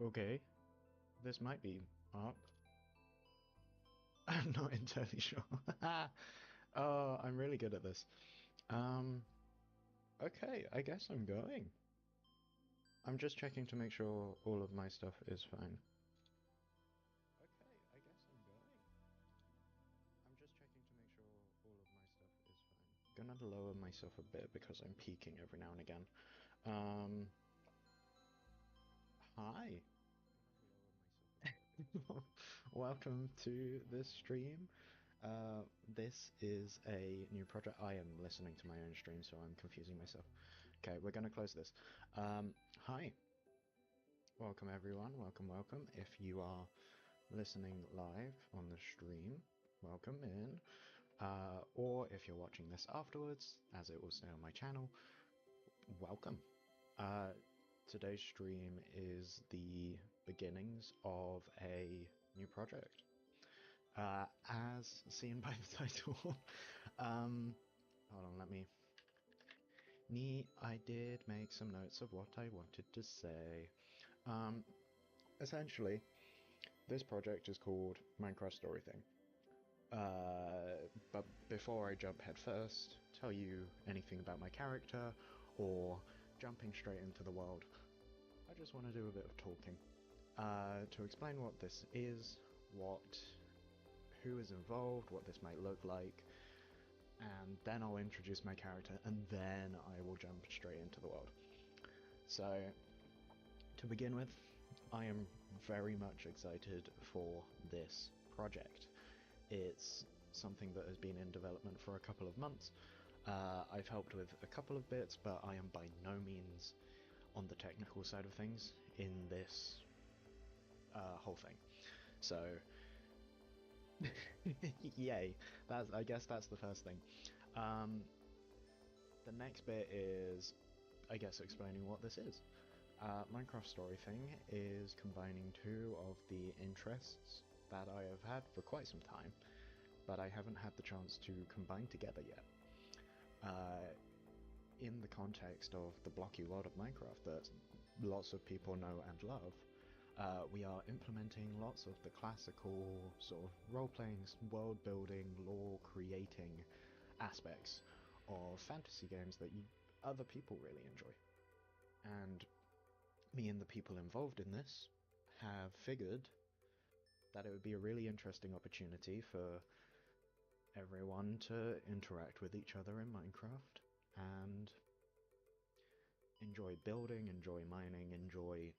Okay, this might be up. I'm not entirely sure. Oh, I'm really good at this. Um, okay, I guess I'm going. I'm just checking to make sure all of my stuff is fine. Okay, I guess I'm going. I'm just checking to make sure all of my stuff is fine. Gonna lower myself a bit because I'm peaking every now and again. Um, Hi. Welcome to this stream. This is a new project. I am listening to my own stream, so I'm confusing myself. Okay, we're gonna close this. Hi. Welcome everyone. Welcome, welcome. If you are listening live on the stream, welcome in. Or if you're watching this afterwards, as it will say on my channel, welcome. Today's stream is the beginnings of a new project. As seen by the title, hold on, let me. I did make some notes of what I wanted to say. Essentially, this project is called Minecraft Story Thing. But before I jump head first, tell you anything about my character, or jumping straight into the world, I just want to do a bit of talking. To explain what this is, who is involved, what this might look like, and then I'll introduce my character, and then I will jump straight into the world. So, to begin with, I am very much excited for this project. It's something that has been in development for a couple of months. I've helped with a couple of bits, but I am by no means on the technical side of things in this whole thing. So, yay! I guess that's the first thing. The next bit is, I guess, explaining what this is. Minecraft Story Thing is combining two of the interests that I have had for quite some time, but I haven't had the chance to combine together yet. In the context of the blocky world of Minecraft that lots of people know and love, we are implementing lots of the classical sort of role-playing, world-building, lore-creating aspects of fantasy games that other people really enjoy. And me and the people involved in this have figured that it would be a really interesting opportunity for everyone to interact with each other in Minecraft and enjoy building, enjoy mining, enjoy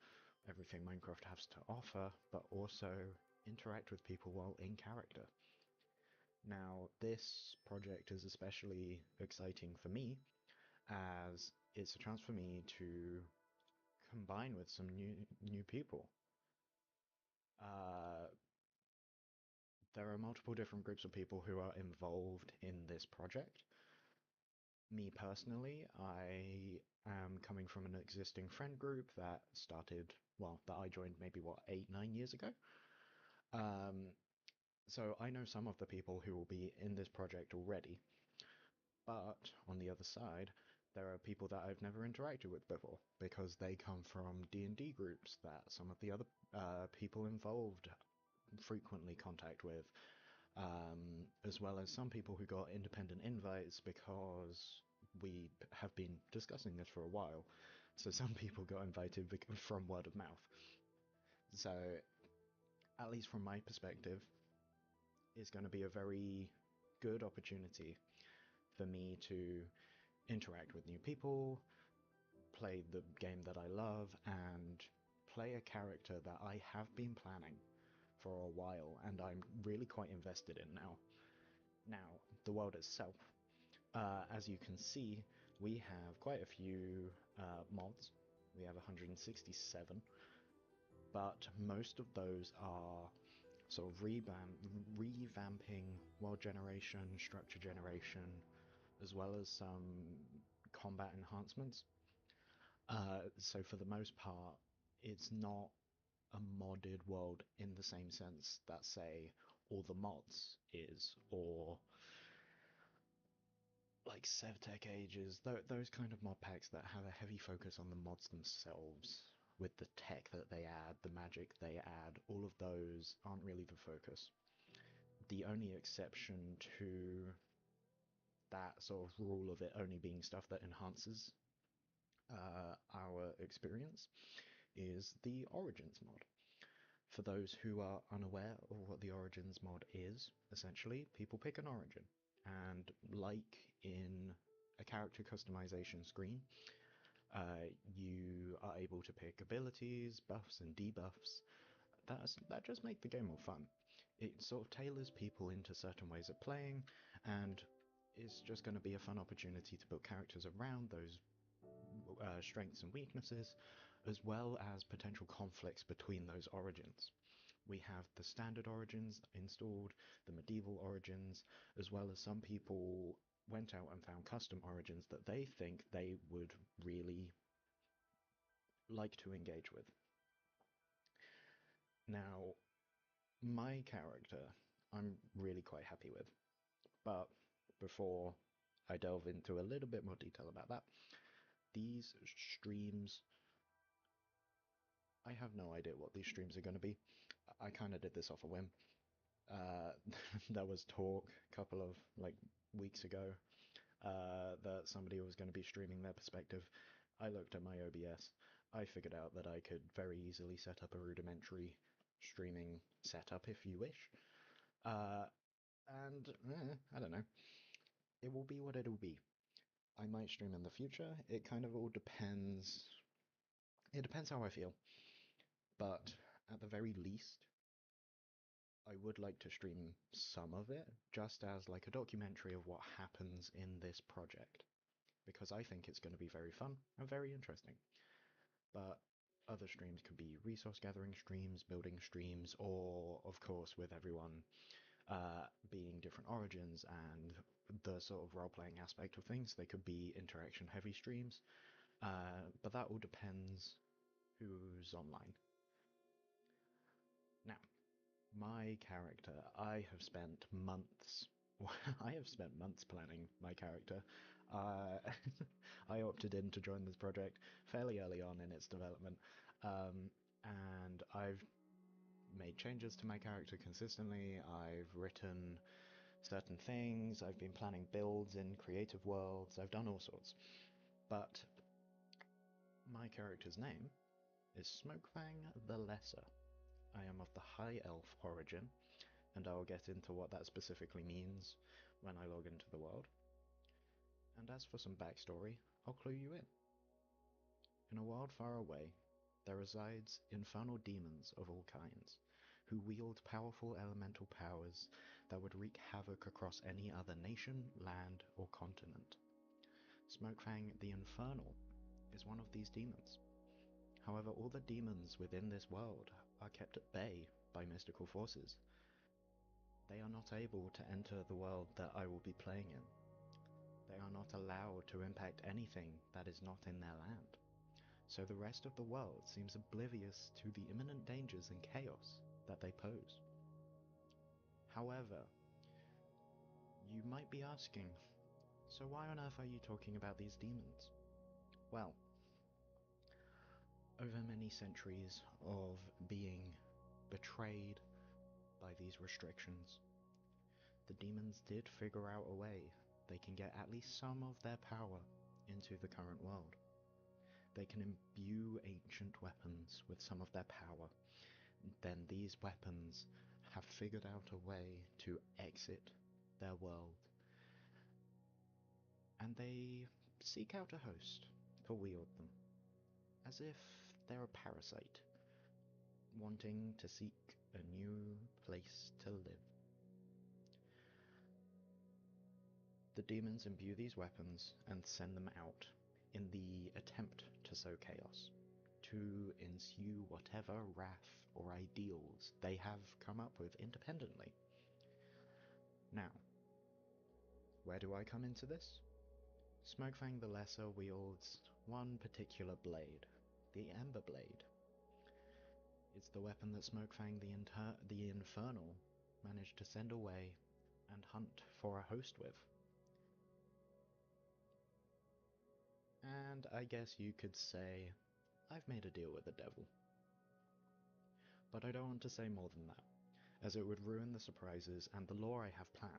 everything Minecraft has to offer, but also interact with people while in character. Now, this project is especially exciting for me as it's a chance for me to combine with some new people. There are multiple different groups of people who are involved in this project. Me personally, I am coming from an existing friend group that started, well, that I joined maybe, 8-9 years ago. So I know some of the people who will be in this project already, but on the other side, there are people that I've never interacted with before because they come from D&D groups that some of the other people involved frequently contact with, as well as some people who got independent invites because we have been discussing this for a while. So some people got invited from word of mouth. So, at least from my perspective, it's going to be a very good opportunity for me to interact with new people, play the game that I love, and play a character that I have been planning for a while and I'm really quite invested in now. Now, the world itself. As you can see, we have quite a few mods. We have 167, but most of those are sort of revamping world generation, structure generation, as well as some combat enhancements. So for the most part, it's not a modded world in the same sense that, say, all the mods is, or like Sevtech Ages, those kind of mod packs that have a heavy focus on the mods themselves, with the tech that they add, the magic they add, all of those aren't really the focus. The only exception to that sort of rule of it only being stuff that enhances our experience is the Origins mod. For those who are unaware of what the Origins mod is, essentially, people pick an origin, and like in a character customization screen, you are able to pick abilities, buffs, and debuffs. That just make the game more fun. It sort of tailors people into certain ways of playing, and it's just going to be a fun opportunity to build characters around those strengths and weaknesses, as well as potential conflicts between those origins. We have the standard origins installed, the medieval origins, as well as some people went out and found custom origins that they think they would really like to engage with. Now, my character, I'm really quite happy with, but before I delve into a little bit more detail about that, these streams, I have no idea what these streams are going to be. I kind of did this off a whim. There was talk a couple of weeks ago that somebody was going to be streaming their perspective. I looked at my OBS. I figured out that I could very easily set up a rudimentary streaming setup if you wish. And I don't know. It will be what it'll be. I might stream in the future. It kind of all depends. It depends how I feel. But at the very least, I would like to stream some of it, just as like a documentary of what happens in this project, because I think it's going to be very fun and very interesting. But other streams could be resource gathering streams, building streams, or of course with everyone being different origins and the sort of role-playing aspect of things, they could be interaction-heavy streams. But that all depends who's online. Now, my character, I have spent months planning my character. I opted in to join this project fairly early on in its development, and I've made changes to my character consistently. I've written certain things, I've been planning builds in creative worlds, I've done all sorts. But my character's name is Smokefang the Lesser. I am of the High Elf origin, and I'll get into what that specifically means when I log into the world. And as for some backstory, I'll clue you in. In a world far away, there resides infernal demons of all kinds, who wield powerful elemental powers that would wreak havoc across any other nation, land, or continent. Smokefang the Infernal is one of these demons. However, all the demons within this world are kept at bay by mystical forces. They are not able to enter the world that I will be playing in. They are not allowed to impact anything that is not in their land. So the rest of the world seems oblivious to the imminent dangers and chaos that they pose. However, you might be asking, so why on earth are you talking about these demons? Well, over many centuries of being betrayed by these restrictions, the demons did figure out a way they can get at least some of their power into the current world. They can imbue ancient weapons with some of their power. Then these weapons have figured out a way to exit their world, and they seek out a host to wield them, as if they're a parasite, wanting to seek a new place to live. The demons imbue these weapons and send them out in the attempt to sow chaos, to ensue whatever wrath or ideals they have come up with independently. Now, where do I come into this? Smokefang the Lesser wields one particular blade, the Ember Blade. It's the weapon that Smokefang the Infernal managed to send away and hunt for a host with. And I guess you could say I've made a deal with the devil. But I don't want to say more than that, as it would ruin the surprises and the lore I have planned.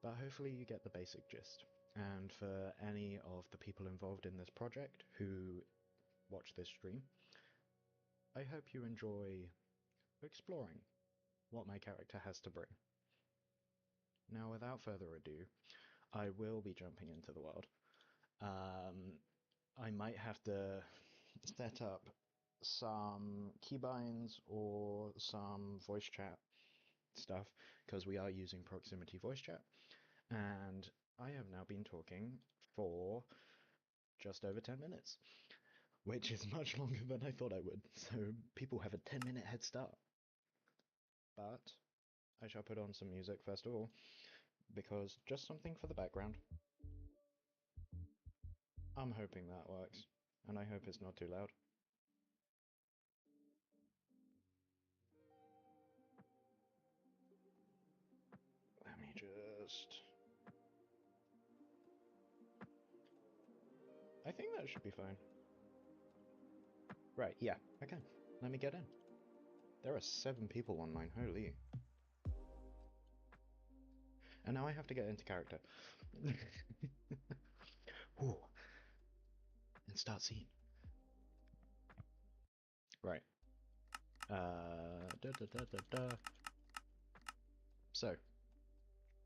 But hopefully you get the basic gist. And for any of the people involved in this project who watch this stream, I hope you enjoy exploring what my character has to bring. Now, without further ado, I will be jumping into the world. I might have to set up some keybinds or some voice chat stuff because we are using proximity voice chat, and I have now been talking for just over 10 minutes, which is much longer than I thought I would, so people have a 10-minute head start. But I shall put on some music first of all, because just something for the background. I'm hoping that works, and I hope it's not too loud. Let me just... I think that should be fine. Right, yeah, okay. Let me get in. There are 7 people online, holy. And now I have to get into character. Ooh. And start scene. Right. Da, da, da, da, da. So,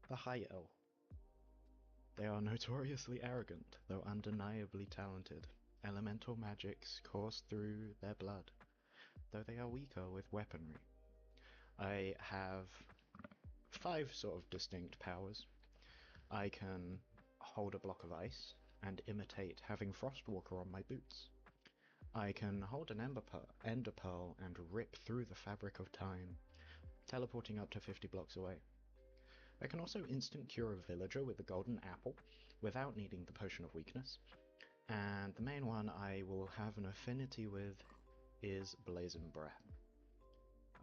the High Elf. They are notoriously arrogant, though undeniably talented. Elemental magics course through their blood, though they are weaker with weaponry. I have 5 sort of distinct powers. I can hold a block of ice and imitate having Frostwalker on my boots. I can hold an ender pearl and rip through the fabric of time, teleporting up to 50 blocks away. I can also instant cure a villager with the golden apple without needing the potion of weakness. And the main one I will have an affinity with is Blazing Breath.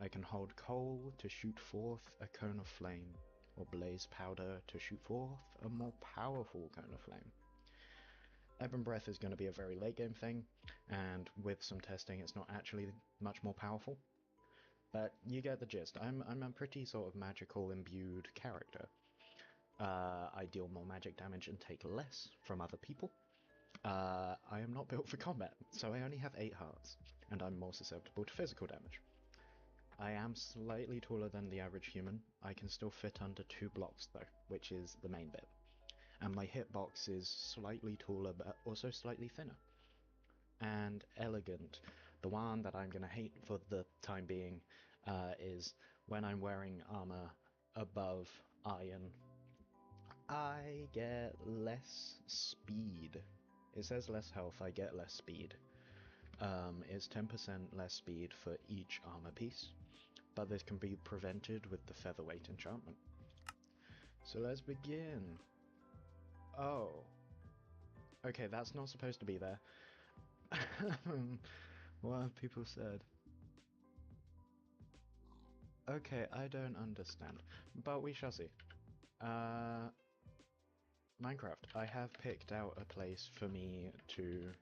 I can hold coal to shoot forth a cone of flame, or blaze powder to shoot forth a more powerful cone of flame. Ebon Breath is going to be a very late game thing, and with some testing it's not actually much more powerful. But you get the gist. I'm a pretty sort of magical imbued character. I deal more magic damage and take less from other people. I am not built for combat, so I only have 8 hearts, and I'm more susceptible to physical damage. I am slightly taller than the average human. I can still fit under 2 blocks though, which is the main bit. And my hitbox is slightly taller but also slightly thinner. And elegant. The one that I'm going to hate for the time being is when I'm wearing armor above iron. I get less speed. It says less health, I get less speed. It's 10% less speed for each armor piece, but this can be prevented with the featherweight enchantment. So let's begin. Oh. Okay, that's not supposed to be there. What have people said? Okay, I don't understand, but we shall see. Minecraft, I have picked out a place for me to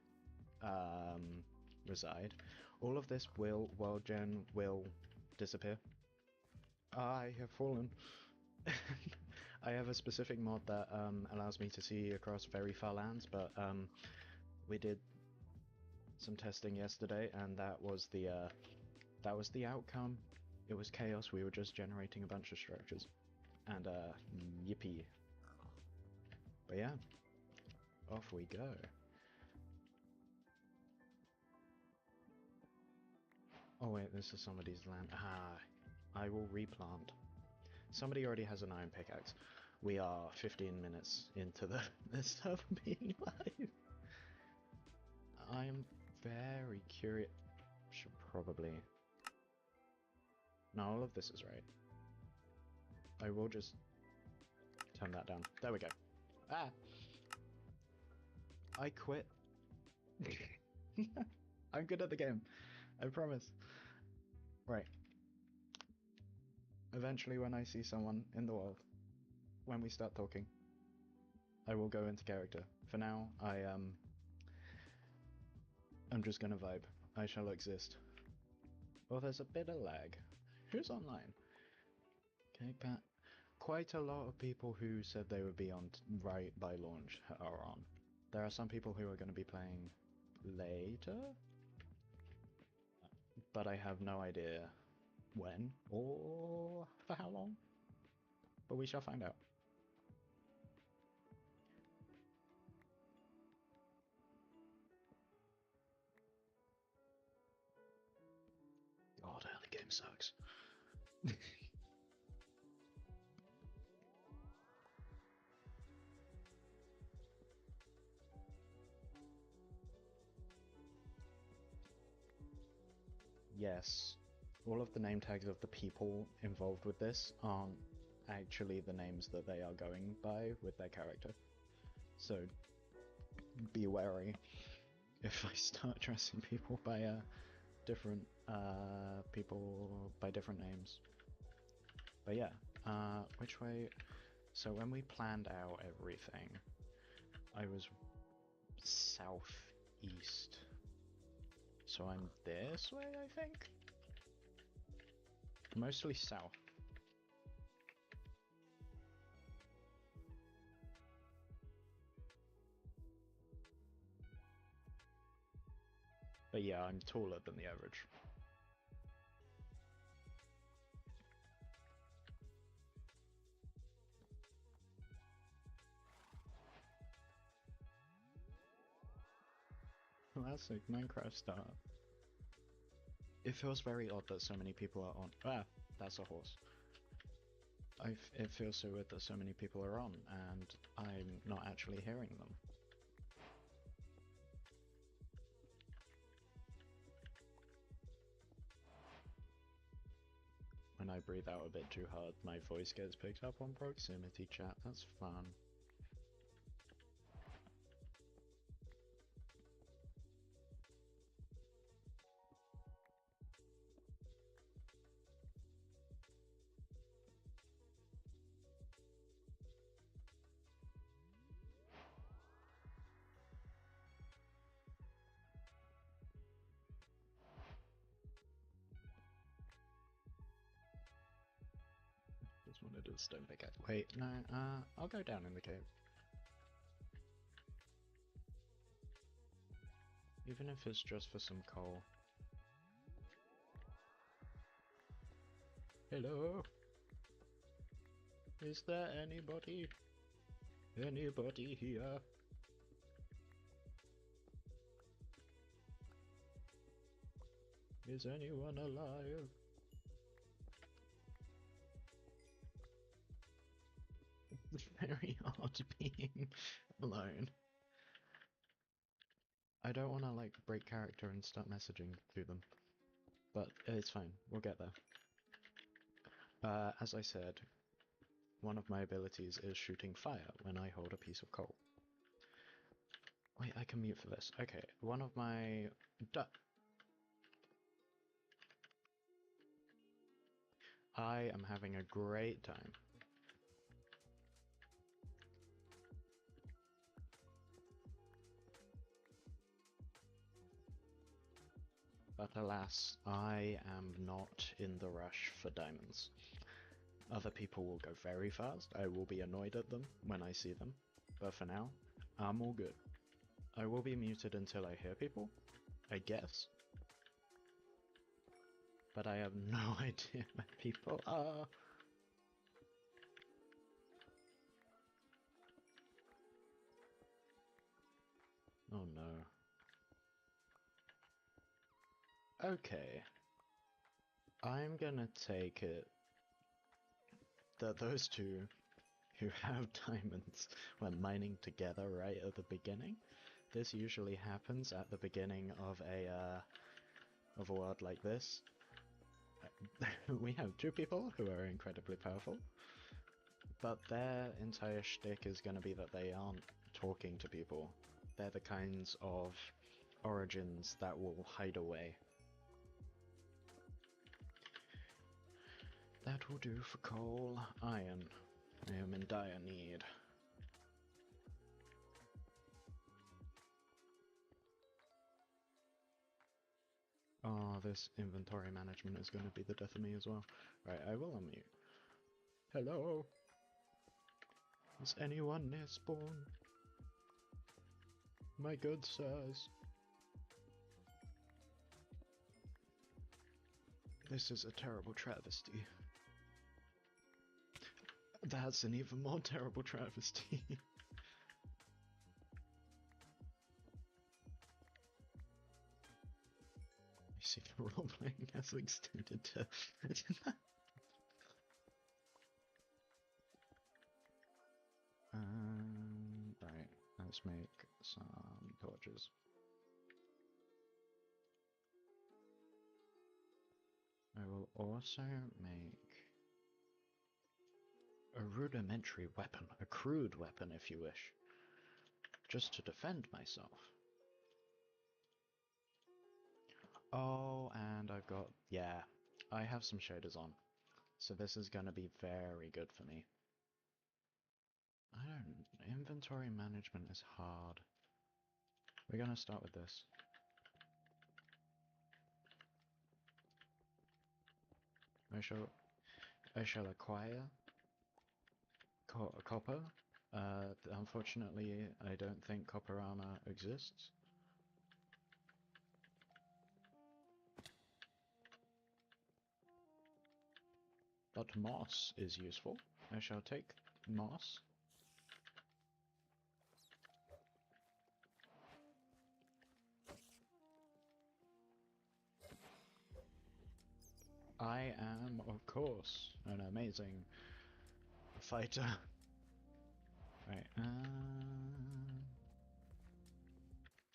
reside. All of this world gen will disappear. I have fallen. I have a specific mod that allows me to see across very far lands, but we did some testing yesterday, and that was the outcome. It was chaos. We were just generating a bunch of structures, and yippee. But yeah, off we go. Oh wait, this is somebody's land. I will replant. Somebody already has an iron pickaxe. We are 15 minutes into this stuff being live. I am very curious. Should probably... No, all of this is right. I will just turn that down. There we go. Ah! I quit. I'm good at the game. I promise. Right. Eventually when I see someone in the world, when we start talking, I will go into character. For now, I I'm just gonna vibe. I shall exist. Well, there's a bit of lag. Who's online? Okay, Pat. Quite a lot of people who said they would be on right by launch are on. There are some people who are going to be playing later, but I have no idea when or for how long. But we shall find out. God, early game sucks. Yes, all of the name tags of the people involved with this aren't actually the names that they are going by with their character. So be wary if I start addressing people by different names. But yeah, which way? So when we planned out everything, I was southeast. So I'm this way, I think? Mostly south. But yeah, I'm taller than the average. Classic Minecraft start. It feels very odd that so many people are on. Ah, that's a horse. It feels so weird that so many people are on, and I'm not actually hearing them. When I breathe out a bit too hard, my voice gets picked up on proximity chat. That's fun. Just wanted to stone pickaxe. Wait, no, I'll go down in the cave. Even if it's just for some coal. Hello? Is there anybody? Anybody here? Is anyone alive? It's very hard being alone. I don't want to like break character and start messaging to them, but it's fine, we'll get there. As I said, one of my abilities is shooting fire when I hold a piece of coal. Wait, I can mute for this. Okay, one of my... I am having a great time. But alas, I am not in the rush for diamonds. Other people will go very fast, I will be annoyed at them when I see them, but for now, I'm all good. I will be muted until I hear people, I guess. But I have no idea where people are. Oh no. Okay. I'm gonna take it that those two who have diamonds went mining together right at the beginning. This usually happens at the beginning of a world like this. We have two people who are incredibly powerful, but their entire shtick is going to be that they aren't talking to people. They're the kinds of origins that will hide away. That will do for coal. Iron. I am in dire need. Oh, this inventory management is going to be the death of me as well. Right, I will unmute. Hello? Is anyone near spawn? My good sirs. This is a terrible travesty. That's an even more terrible travesty. You see, the role-playing has extended to... right, let's make some torches. I will also make a rudimentary weapon, a crude weapon if you wish, just to defend myself. Oh, and I've got, yeah, I have some shaders on, so this is gonna be very good for me. Inventory management is hard. We're gonna start with this. I shall acquire copper. Unfortunately, I don't think copper armor exists. But moss is useful. I shall take moss. I am, of course, an amazing fighter. Right,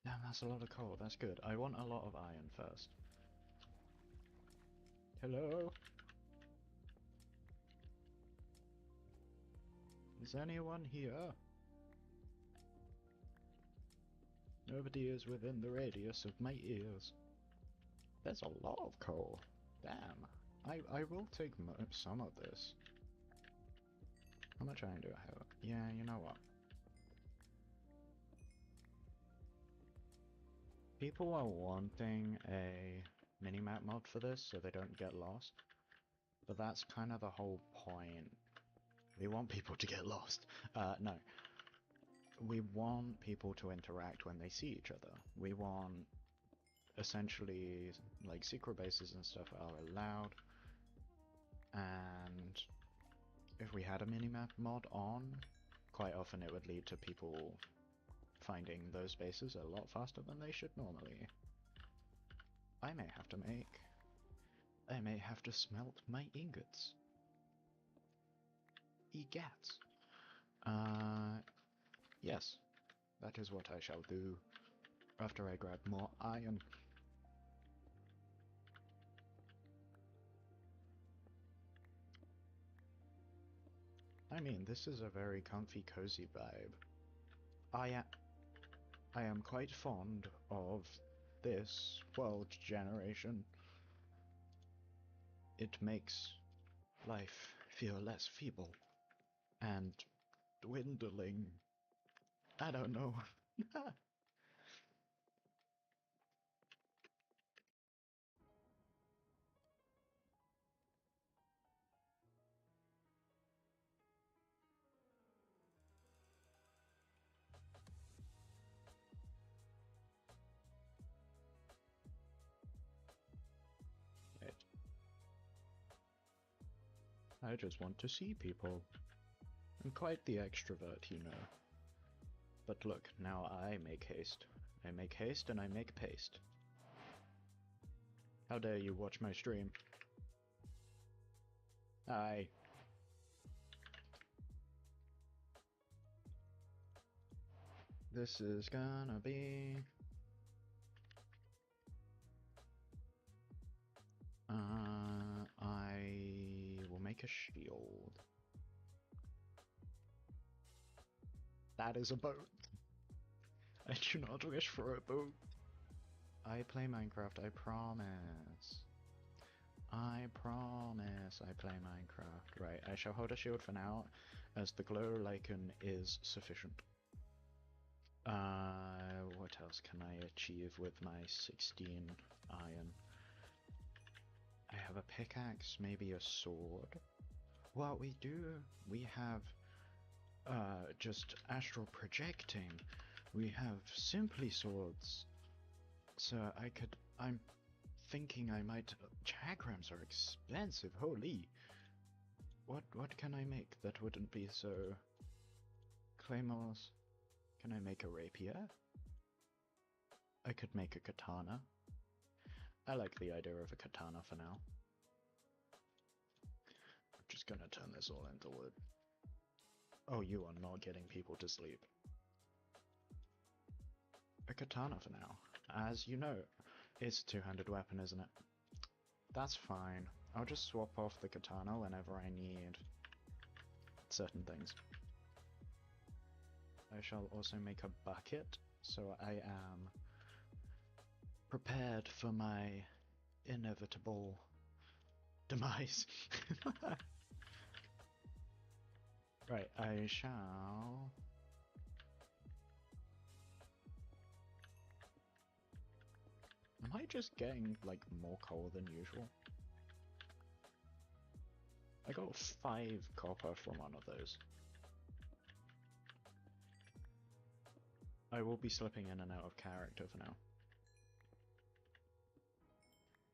damn, that's a lot of coal, that's good. I want a lot of iron first. Hello? Is anyone here? Nobody is within the radius of my ears. There's a lot of coal. Damn. I will take some of this. How much iron do I have? Yeah, you know what? People are wanting a minimap mod for this so they don't get lost. But that's kind of the whole point. We want people to get lost. No. We want people to interact when they see each other. We want, essentially, like, secret bases and stuff are allowed. And if we had a minimap mod on, quite often it would lead to people finding those bases a lot faster than they should normally. I may have to smelt my ingots. Egats. Yes, that is what I shall do after I grab more iron. I mean, this is a very comfy, cozy vibe. I am quite fond of this world generation. It makes life feel less feeble and dwindling. I don't know. I just want to see people. I'm quite the extrovert, you know. But look, now I make haste. I make haste and I make paste. How dare you watch my stream? Aye. This is gonna be... I will make a shield. That is a boat. I do not wish for a boat. I play Minecraft, I promise. I promise I play Minecraft. Right, I shall hold a shield for now, as the glow lichen is sufficient. What else can I achieve with my 16 iron? I have a pickaxe, maybe a sword. Well, we have just astral projecting. We have simply swords. So I'm thinking I might, chakrams are expensive, holy. What can I make that wouldn't be so... Claymores? Can I make a rapier? I could make a katana. I like the idea of a katana for now. I'm just gonna turn this all into wood. Oh, you are not getting people to sleep. A katana for now. As you know, it's a two-handed weapon, isn't it? That's fine. I'll just swap off the katana whenever I need certain things. I shall also make a bucket, so I am prepared for my inevitable demise. Right, I shall... Am I just getting, like, more coal than usual? I got 5 copper from one of those. I will be slipping in and out of character for now.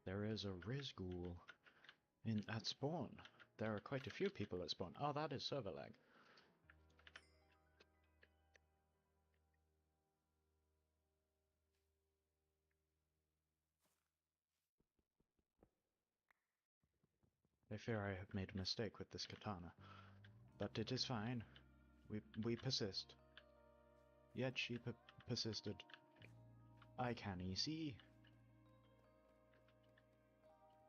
There is a Rizghoul at spawn. There are quite a few people at spawn. Oh, that is server lag. I fear I have made a mistake with this katana. But it is fine. We persist. Yet she persisted. I can see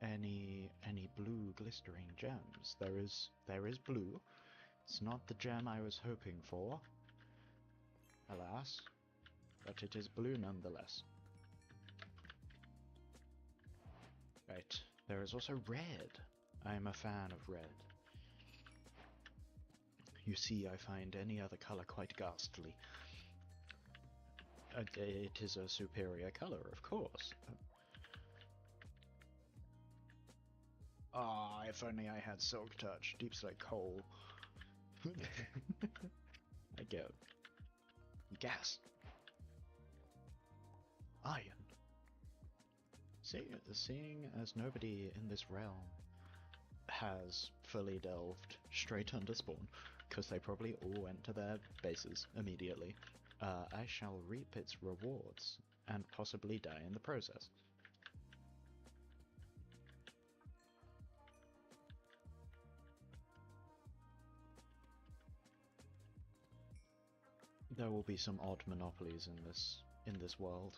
any blue glistering gems. There is blue. It's not the gem I was hoping for, alas, but it is blue nonetheless. Right, there is also red. I am a fan of red. You see, I find any other color quite ghastly. It is a superior color, of course. Ah, if only I had Silk Touch, Deep Slate Coal. I get gas. Iron. Seeing as nobody in this realm has fully delved straight under spawn, because they probably all went to their bases immediately, I shall reap its rewards, and possibly die in the process. There will be some odd monopolies in this world.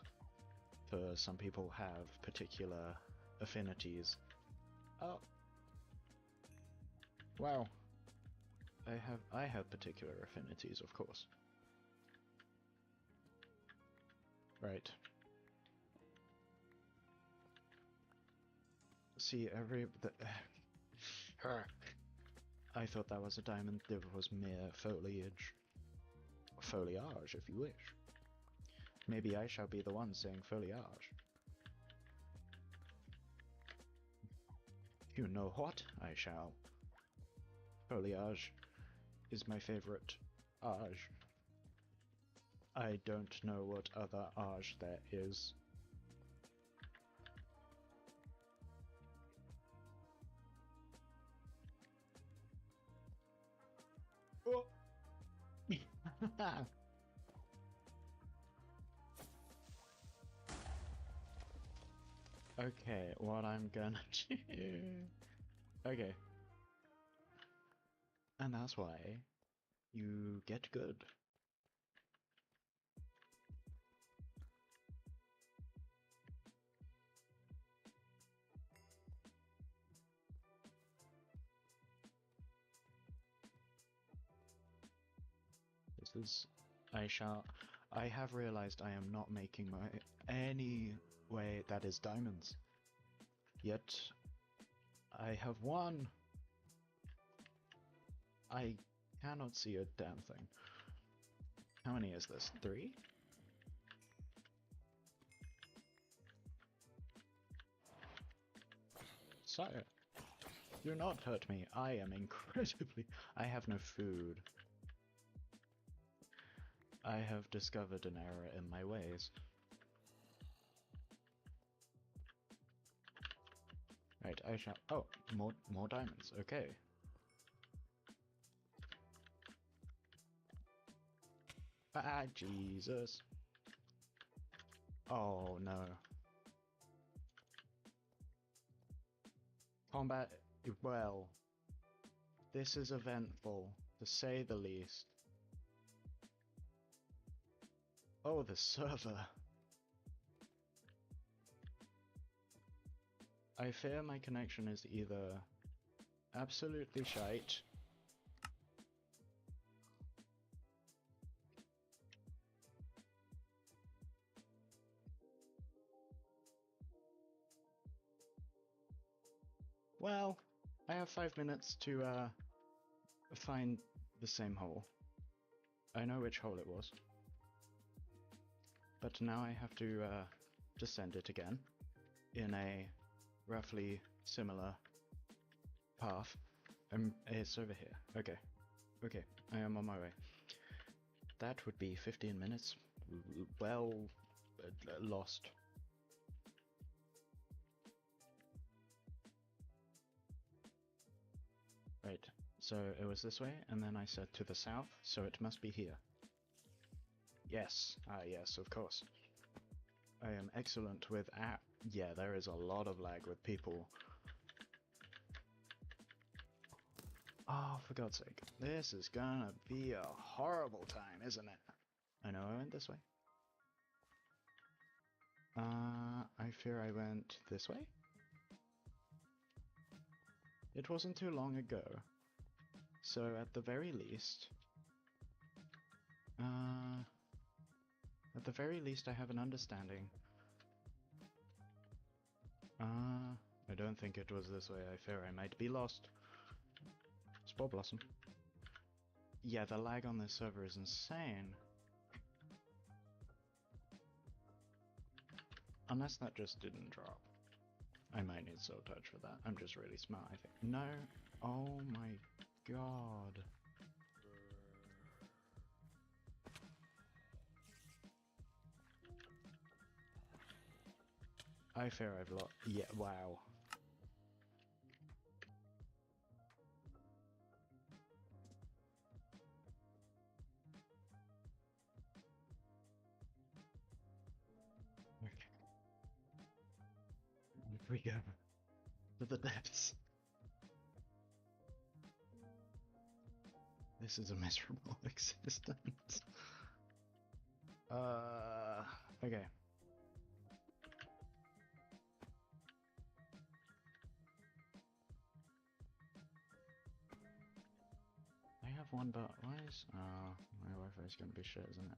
For some people have particular affinities. Oh. Wow. I have particular affinities, of course. Right. See, I thought that was a diamond. It was mere foliage. Foliage, if you wish. Maybe I shall be the one saying foliage. You know what? I shall. Foliage is my favorite age. I don't know what other age there is. Oh! Okay, what I'm gonna do... Okay. And that's why you get good. This is... I have realized I am not making any way that is diamonds. Yet, I have one. I cannot see a damn thing. How many is this? 3? Sire, do not hurt me. I am incredibly... I have no food. I have discovered an error in my ways. Right, I shall... Oh, more diamonds. Okay. Ah, Jesus. Oh, no. Combat... Well... This is eventful, to say the least. Oh, the server. I fear my connection is either absolutely shite, well, I have 5 minutes to find the same hole. I know which hole it was. But now I have to descend it again in a roughly similar path. It's over here. Okay. Okay, I am on my way. That would be 15 minutes. Well, lost. Right, so it was this way, and then I said to the south, so it must be here. Yes, yes, of course. I am excellent with app. Yeah, there is a lot of lag with people. Oh, for God's sake. This is gonna be a horrible time, isn't it? I know I went this way. I fear I went this way? It wasn't too long ago. So at the very least... At the very least I have an understanding. I don't think it was this way. I fear I might be lost. Spore Blossom. Yeah, the lag on this server is insane. Unless that just didn't drop. I might need Soul Touch for that. I'm just really smart, I think. No. Oh my god. I fear I've lost. Yeah, wow. Okay. Here we go. To the depths. This is a miserable existence. Okay. I have one, but why is... my Wi-Fi is gonna be shit, isn't it?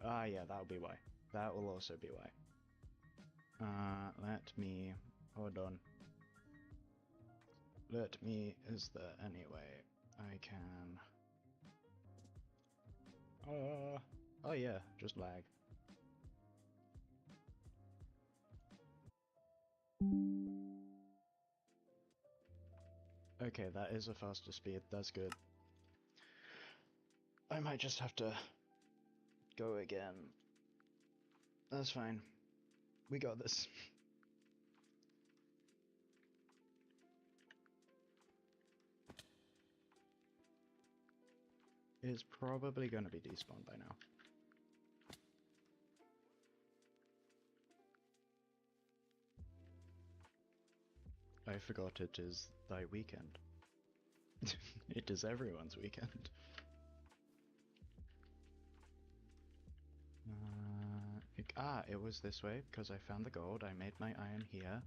Oh, yeah, that'll be why. That will also be why. Let me... Hold on. Let me... Is there any way I can... oh yeah, just lag. Okay, that is a faster speed, that's good. I might just have to go again. That's fine. We got this. It's probably going to be despawned by now. I forgot it is thy weekend. It is everyone's weekend. It was this way because I found the gold. I made my iron here.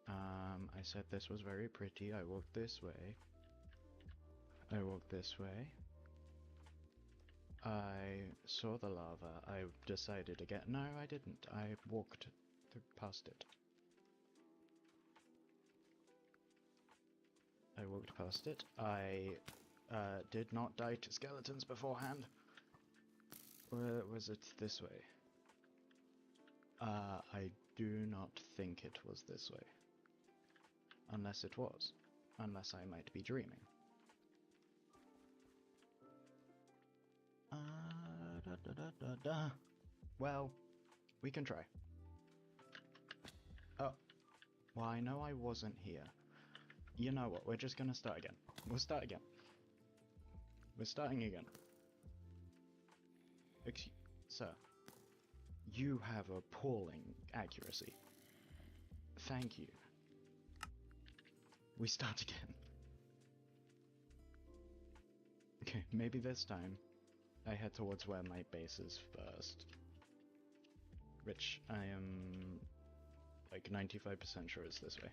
I said this was very pretty. I walked this way. I walked this way. I saw the lava. I decided to get... No, I didn't. I walked past it. I walked past it. I did not die to skeletons beforehand. Or was it this way? I do not think it was this way. Unless it was. Unless I might be dreaming. Well, we can try. Oh. Well, I know I wasn't here. You know what, we're just gonna start again. We'll start again. We're starting again. Sir, you have appalling accuracy. Thank you. We start again. Okay, maybe this time I head towards where my base is first. Which I am like 95% sure is this way.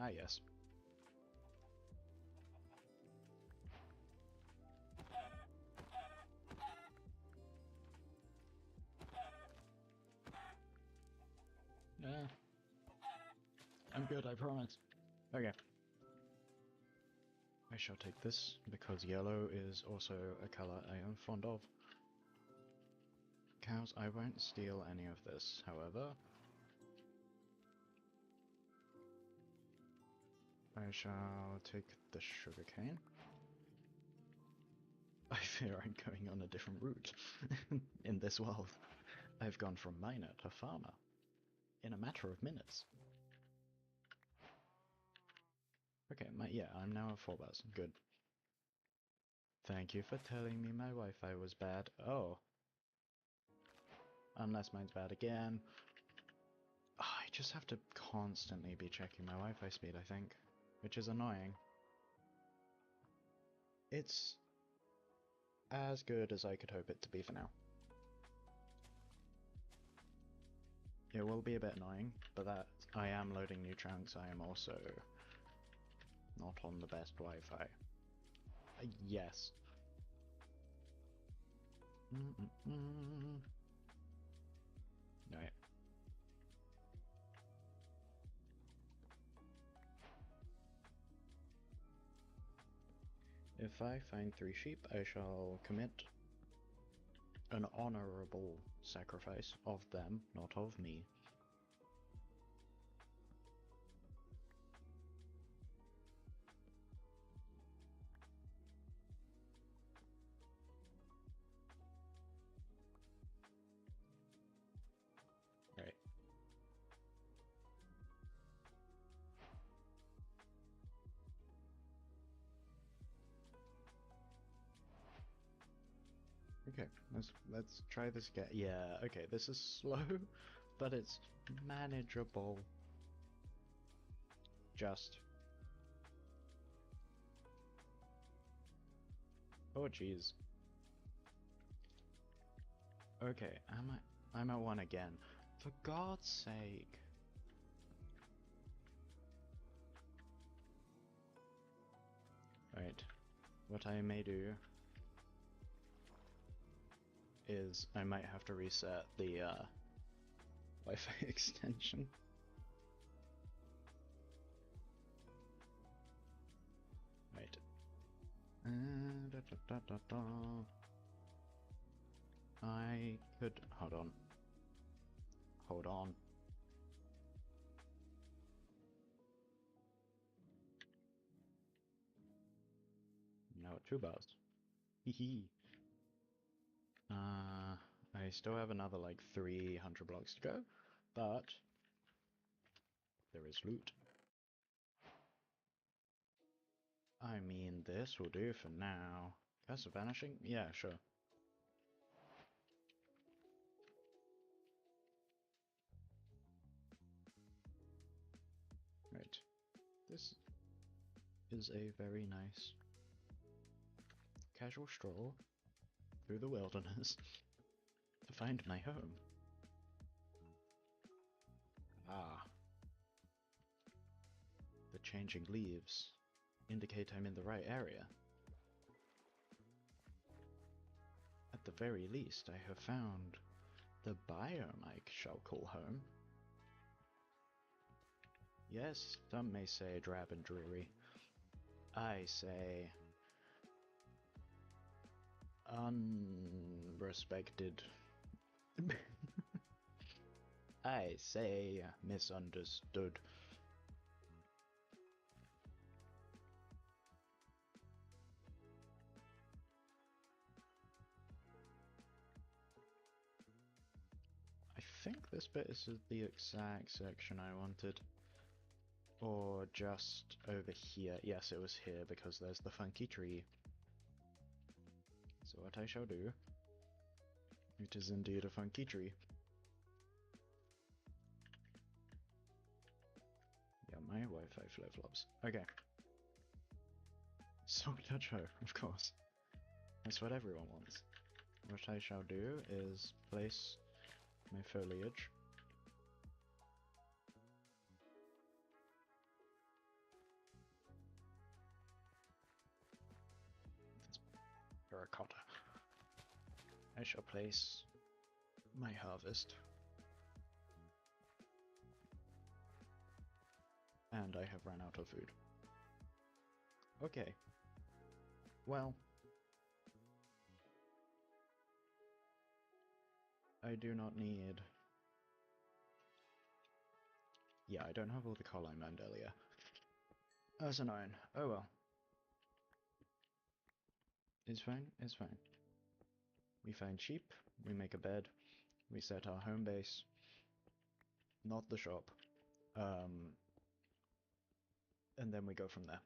Ah, yes. Yeah. I'm good, I promise. Okay. I shall take this, because yellow is also a color I am fond of. Cows, I won't steal any of this, however. I shall take the sugarcane. I fear I'm going on a different route in this world. I've gone from miner to farmer in a matter of minutes. Okay, yeah, I'm now at 4 bars. Good. Thank you for telling me my Wi-Fi was bad. Oh. Unless mine's bad again. Oh, I just have to constantly be checking my Wi-Fi speed, I think. Which is annoying. It's as good as I could hope it to be for now. It will be a bit annoying, but that I am loading new chunks. I am also not on the best Wi-Fi. Yes. Right. If I find 3 sheep, I shall commit an honorable sacrifice of them, not of me. Right. Okay, let's try this again. Yeah, okay, this is slow, but it's manageable. Just. Oh jeez. Okay, I'm at 1 again. For God's sake. Right. What I may do is I might have to reset the Wi-Fi extension. Right. I could hold on. Hold on. Now at 2 bars. Hehe. I still have another like 300 blocks to go, but there is loot. I mean, this will do for now. Curse of Vanishing? Yeah, sure. Right. This is a very nice casual stroll through the wilderness to find my home. Ah. The changing leaves indicate I'm in the right area. At the very least, I have found the biome I shall call home. Yes, some may say drab and dreary. I say Unrespected. I say misunderstood. I think this bit is the exact section I wanted. Or just over here. Yes, it was here because there's the funky tree. So what I shall do, it is indeed a funky tree. Yeah, my Wi-Fi flip-flops. Okay. Sock touch ho, of course. That's what everyone wants. What I shall do is place my foliage. Terracotta. I shall place my harvest. And I have run out of food. Okay. Well, I do not need... Yeah, I don't have all the coal I mined earlier. That's annoying. Oh well. It's fine, it's fine. We find sheep, we make a bed, we set our home base. Not the shop. And then we go from there.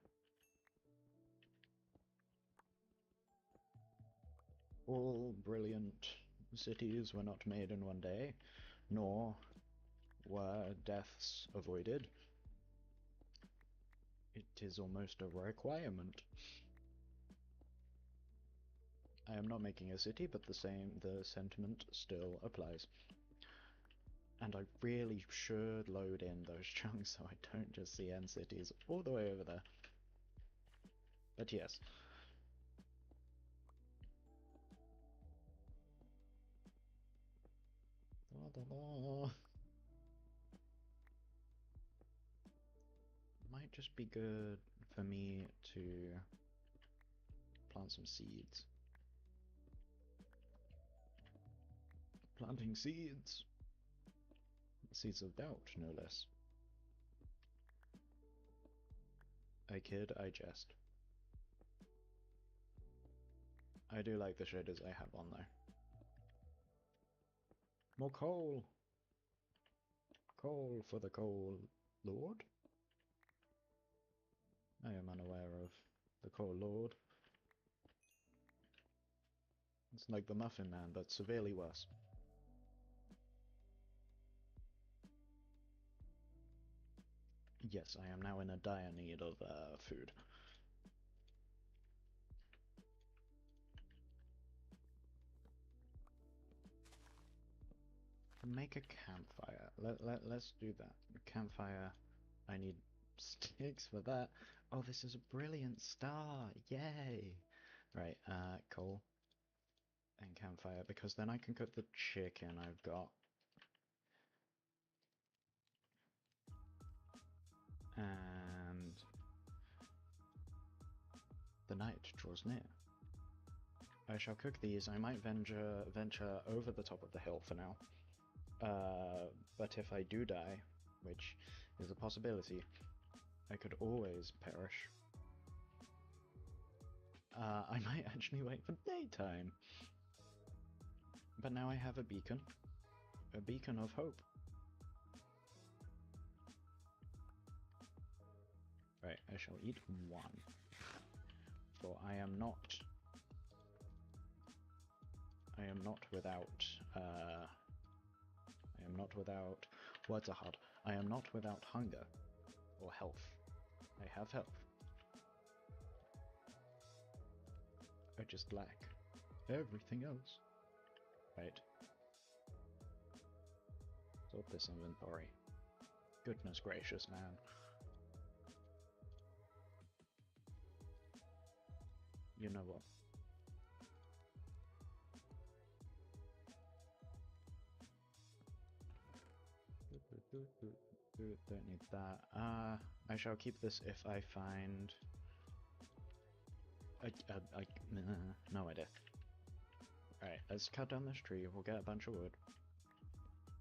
All brilliant cities were not made in one day, nor were deaths avoided. It is almost a requirement. I am not making a city, but the sentiment still applies. And I really should load in those chunks so I don't just see end cities all the way over there. But yes. Might just be good for me to plant some seeds. Planting seeds! Seeds of doubt, no less. I kid, I jest. I do like the shaders I have on though. More coal! Coal for the coal lord? I am unaware of the coal lord. It's like the Muffin Man, but severely worse. Yes, I am now in a dire need of food. Make a campfire. Let's do that. A campfire. I need sticks for that. Oh, this is a brilliant start. Yay! Right, coal and campfire, because then I can cook the chicken I've got. And the night draws near. I shall cook these. I might venture over the top of the hill for now. But if I do die, which is a possibility, I could always perish. I might actually wait for daytime. But now I have a beacon of hope. Right, I shall eat one. For I am not without words are hard. I am not without hunger or health. I have health. I just lack everything else. Right. Sort this inventory. Goodness gracious, man. You know what? Don't need that. I shall keep this if I find... no idea. Right, let's cut down this tree, we'll get a bunch of wood.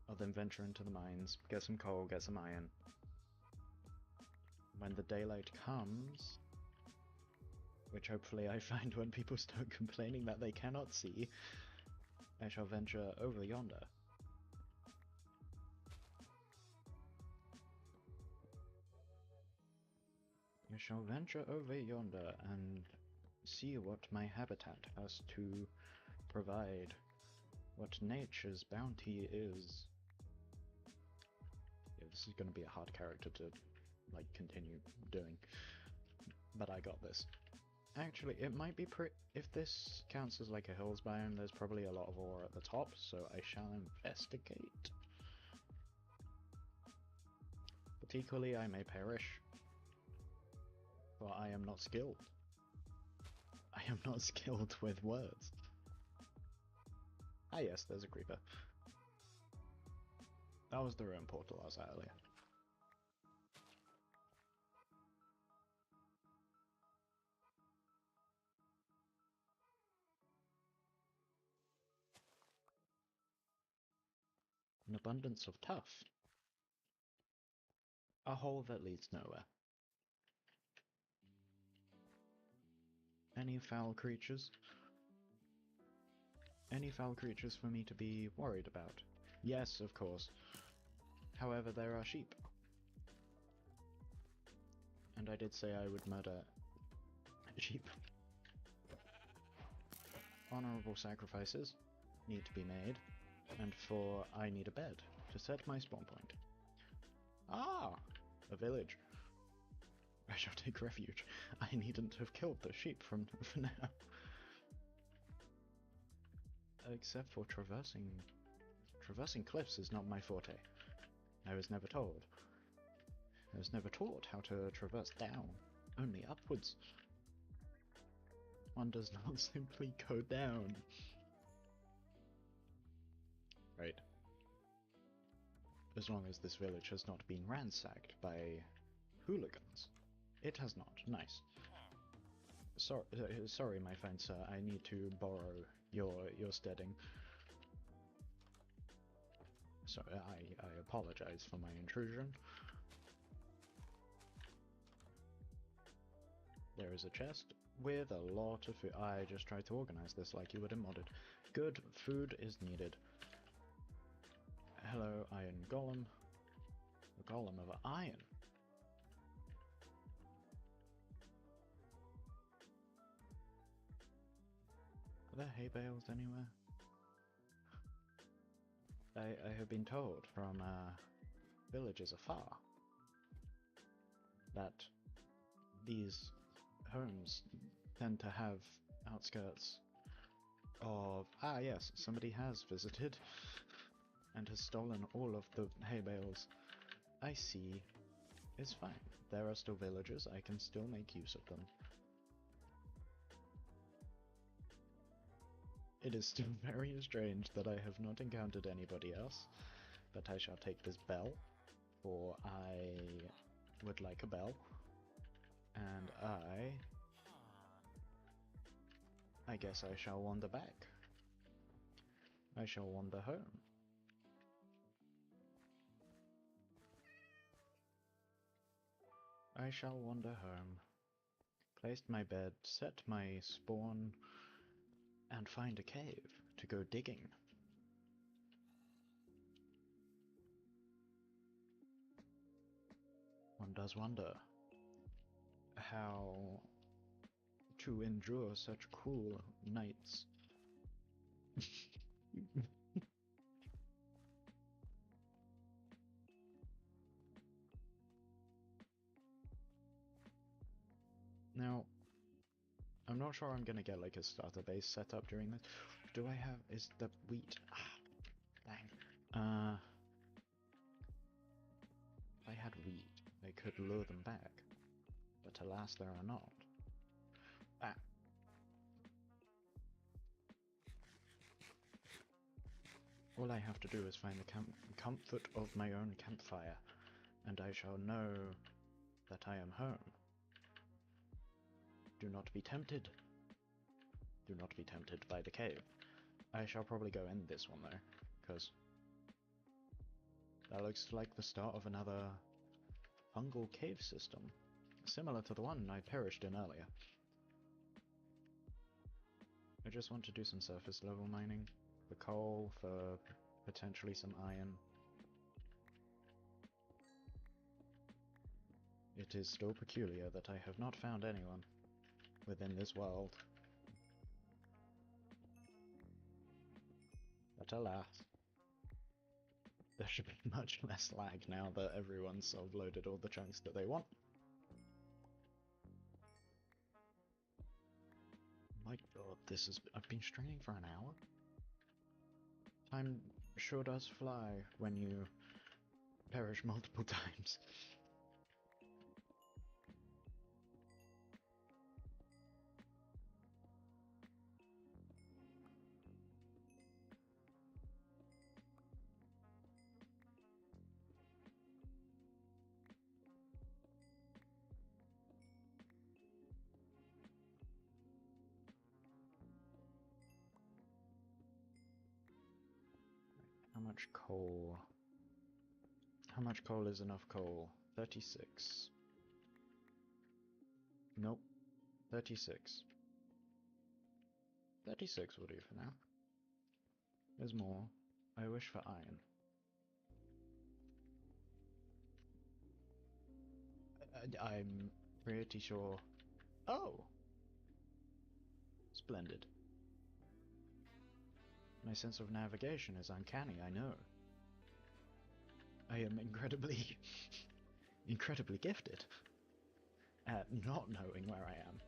I'll then venture into the mines, get some coal, get some iron. When the daylight comes, which hopefully I find when people start complaining that they cannot see, I shall venture over yonder. I shall venture over yonder and see what my habitat has to provide, what nature's bounty is. Yeah, this is going to be a hard character to, like, continue doing, but I got this. Actually, it might be if this counts as like a hills biome, there's probably a lot of ore at the top, so I shall investigate. But equally, I may perish, for I am not skilled. I am not skilled with words. Ah yes, there's a creeper. That was the ruin portal I was at earlier. An abundance of tuff. A hole that leads nowhere. Any foul creatures? Any foul creatures for me to be worried about? Yes, of course. However, there are sheep. And I did say I would murder sheep. Honorable sacrifices need to be made, and I need a bed to set my spawn point. Ah! A village. I shall take refuge. I needn't have killed the sheep for now. Except for traversing cliffs is not my forte. I was never told. I was never taught how to traverse down, only upwards. One does not simply go down. Right. As long as this village has not been ransacked by hooligans. It has not. Nice. Sorry, my fine sir, I need to borrow your steading. So I apologize for my intrusion. There is a chest with a lot of food. I just tried to organize this like you would in modded. Good food is needed. Hello, iron golem. A golem of iron. Are there hay bales anywhere? I have been told from villages afar that these homes tend to have outskirts of... Ah yes, somebody has visited and has stolen all of the hay bales. I see. It's fine. There are still villagers, I can still make use of them. It is still very strange that I have not encountered anybody else, but I shall take this bell, for I would like a bell, and I guess I shall wander back. I shall wander home. I shall wander home. Placed my bed, set my spawn, and find a cave to go digging. One does wonder how to endure such cool nights. Now, I'm not sure I'm gonna get like a starter base set up during this. Do I have... is the wheat... Ah, dang. If I had wheat, I could lure them back. But alas, there are not. Ah. All I have to do is find the comfort of my own campfire, and I shall know that I am home. Do not be tempted. Do not be tempted by the cave. I shall probably go in this one though, because that looks like the start of another fungal cave system, similar to the one I perished in earlier. I just want to do some surface level mining, for coal, for potentially some iron. It is still peculiar that I have not found anyone within this world. But alas, there should be much less lag now that everyone's self-loaded all the chunks that they want. My god, I've been straining for an hour? Time sure does fly when you perish multiple times. How much coal? How much coal is enough coal? 36. Nope. 36. 36 will do for now. There's more. I wish for iron. I'm pretty sure... Oh! Splendid. My sense of navigation is uncanny, I know. I am incredibly gifted at not knowing where I am.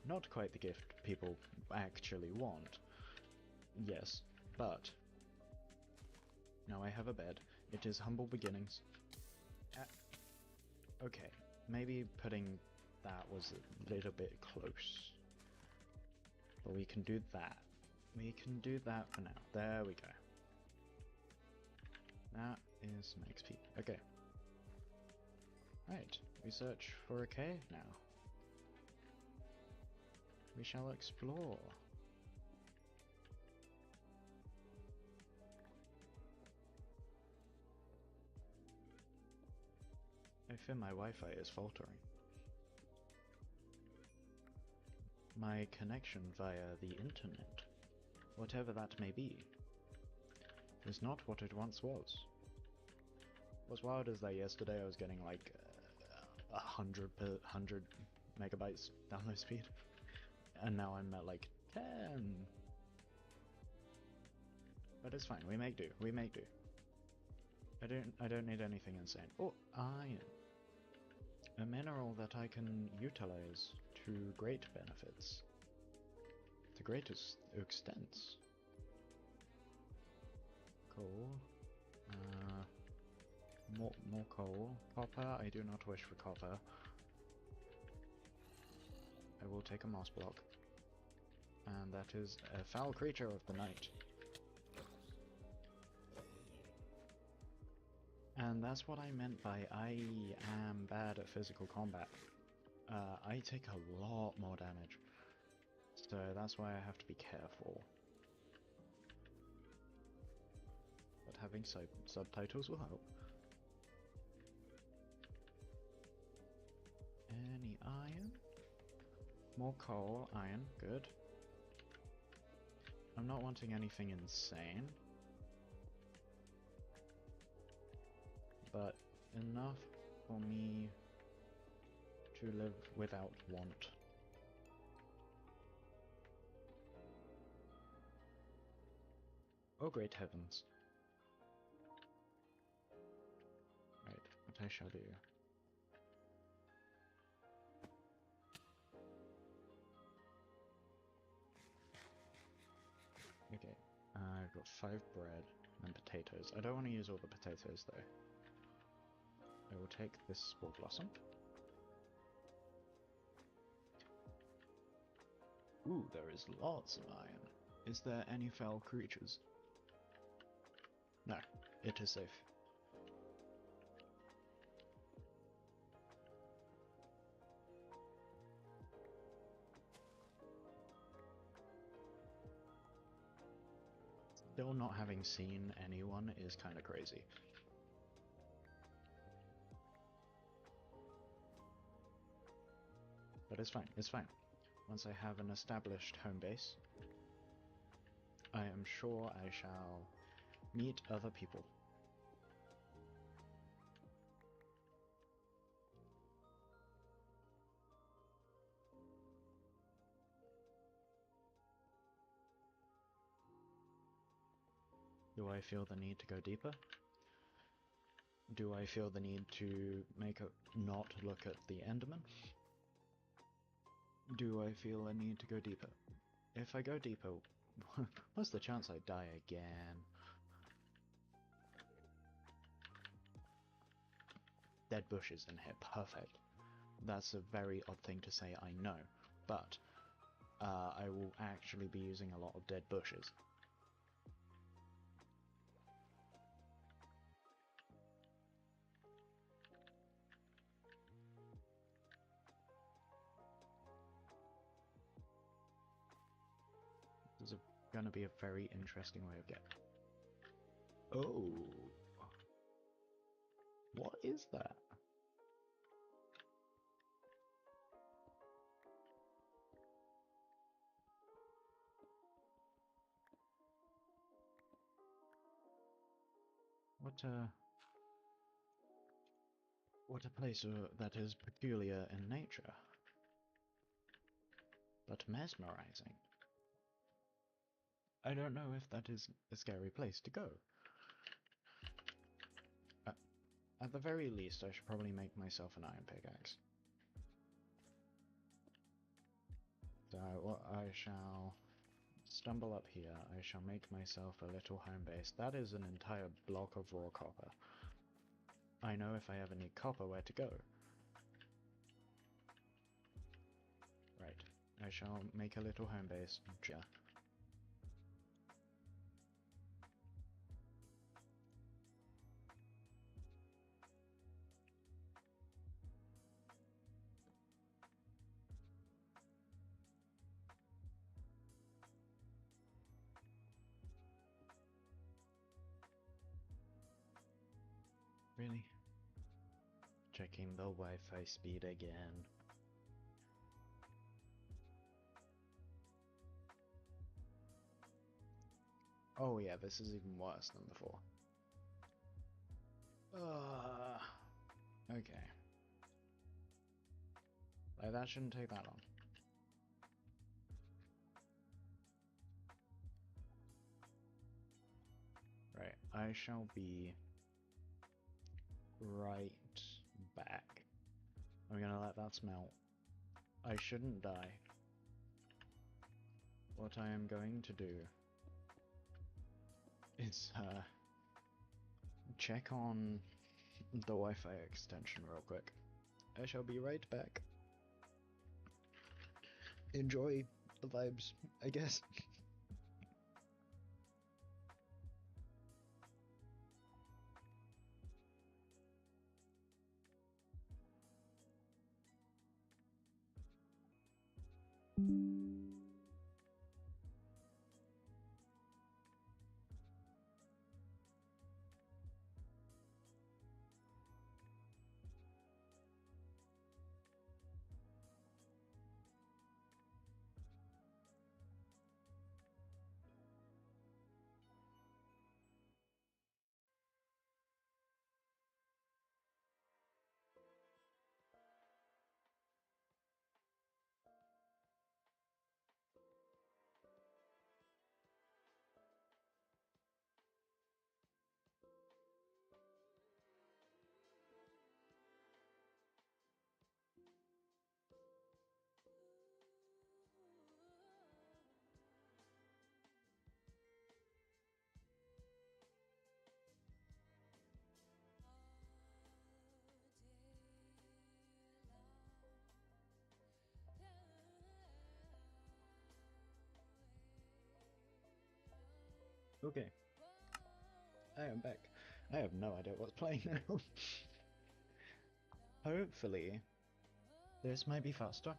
Not quite the gift people actually want. Yes, but now I have a bed. It is humble beginnings. Okay, maybe putting that was a little bit close. But we can do that. We can do that for now. There we go. That is some XP. Okay. Right, we search for a cave now. We shall explore. I fear my Wi-Fi is faltering. My connection via the internet, whatever that may be, is not what it once was. What's wild is that yesterday I was getting like 100 megabytes download speed, and now I'm at like 10. But it's fine. We make do. We make do. I don't need anything insane. Oh, iron. A mineral that I can utilize to great benefits. To greatest extents. Coal. More coal. Copper. I do not wish for copper. I will take a moss block. And that is a foul creature of the night. And that's what I meant by I am bad at physical combat. I take a lot more damage. So that's why I have to be careful. But having subtitles will help. Any iron? More coal, iron, good. I'm not wanting anything insane. But enough for me to live without want. Oh great heavens. Right, what I shall do. Okay, I've got 5 bread and potatoes. I don't want to use all the potatoes though. I will take this spore blossom. Ooh, there is lots of iron. Is there any foul creatures? No, it is safe. still not having seen anyone is kind of crazy. But it's fine, it's fine. Once I have an established home base, I am sure I shall meet other people. Do I feel the need to go deeper? Do I feel the need to make a not look at the Enderman? Do I feel a need to go deeper? If I go deeper, what's the chance I die again? Dead bushes in here, perfect. That's a very odd thing to say, I know, but I will actually be using a lot of dead bushes. This is going to be a very interesting way of getting. Oh, what is that? What a place that is peculiar in nature, but mesmerizing. I don't know if that is a scary place to go. At the very least, I should probably make myself an iron pickaxe. So I shall stumble up here. I shall make myself a little home base. That is an entire block of raw copper. I know if I ever need copper where to go. Right. I shall make a little home base. Ja. Really? Checking the Wi-Fi speed again. Oh yeah, this is even worse than before. Okay. Like, that shouldn't take that long. Right, I shall be right back. I'm gonna let that smelt. I shouldn't die. What I am going to do is check on the Wi-Fi extension real quick. I shall be right back. Enjoy the vibes, I guess. Okay, I am back. I have no idea what's playing now. Hopefully, this might be faster.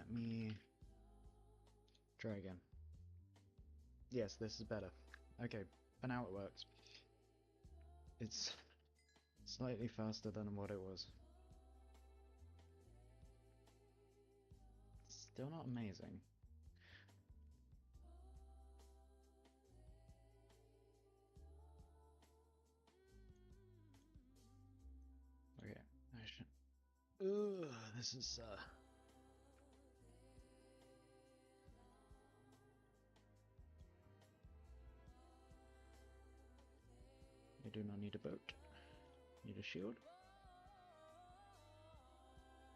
let me try again. Yes, this is better. Okay, for now it works. It's slightly faster than what it was. Still not amazing. Okay, I should. Ugh, this is You do not need a boat. Need a shield.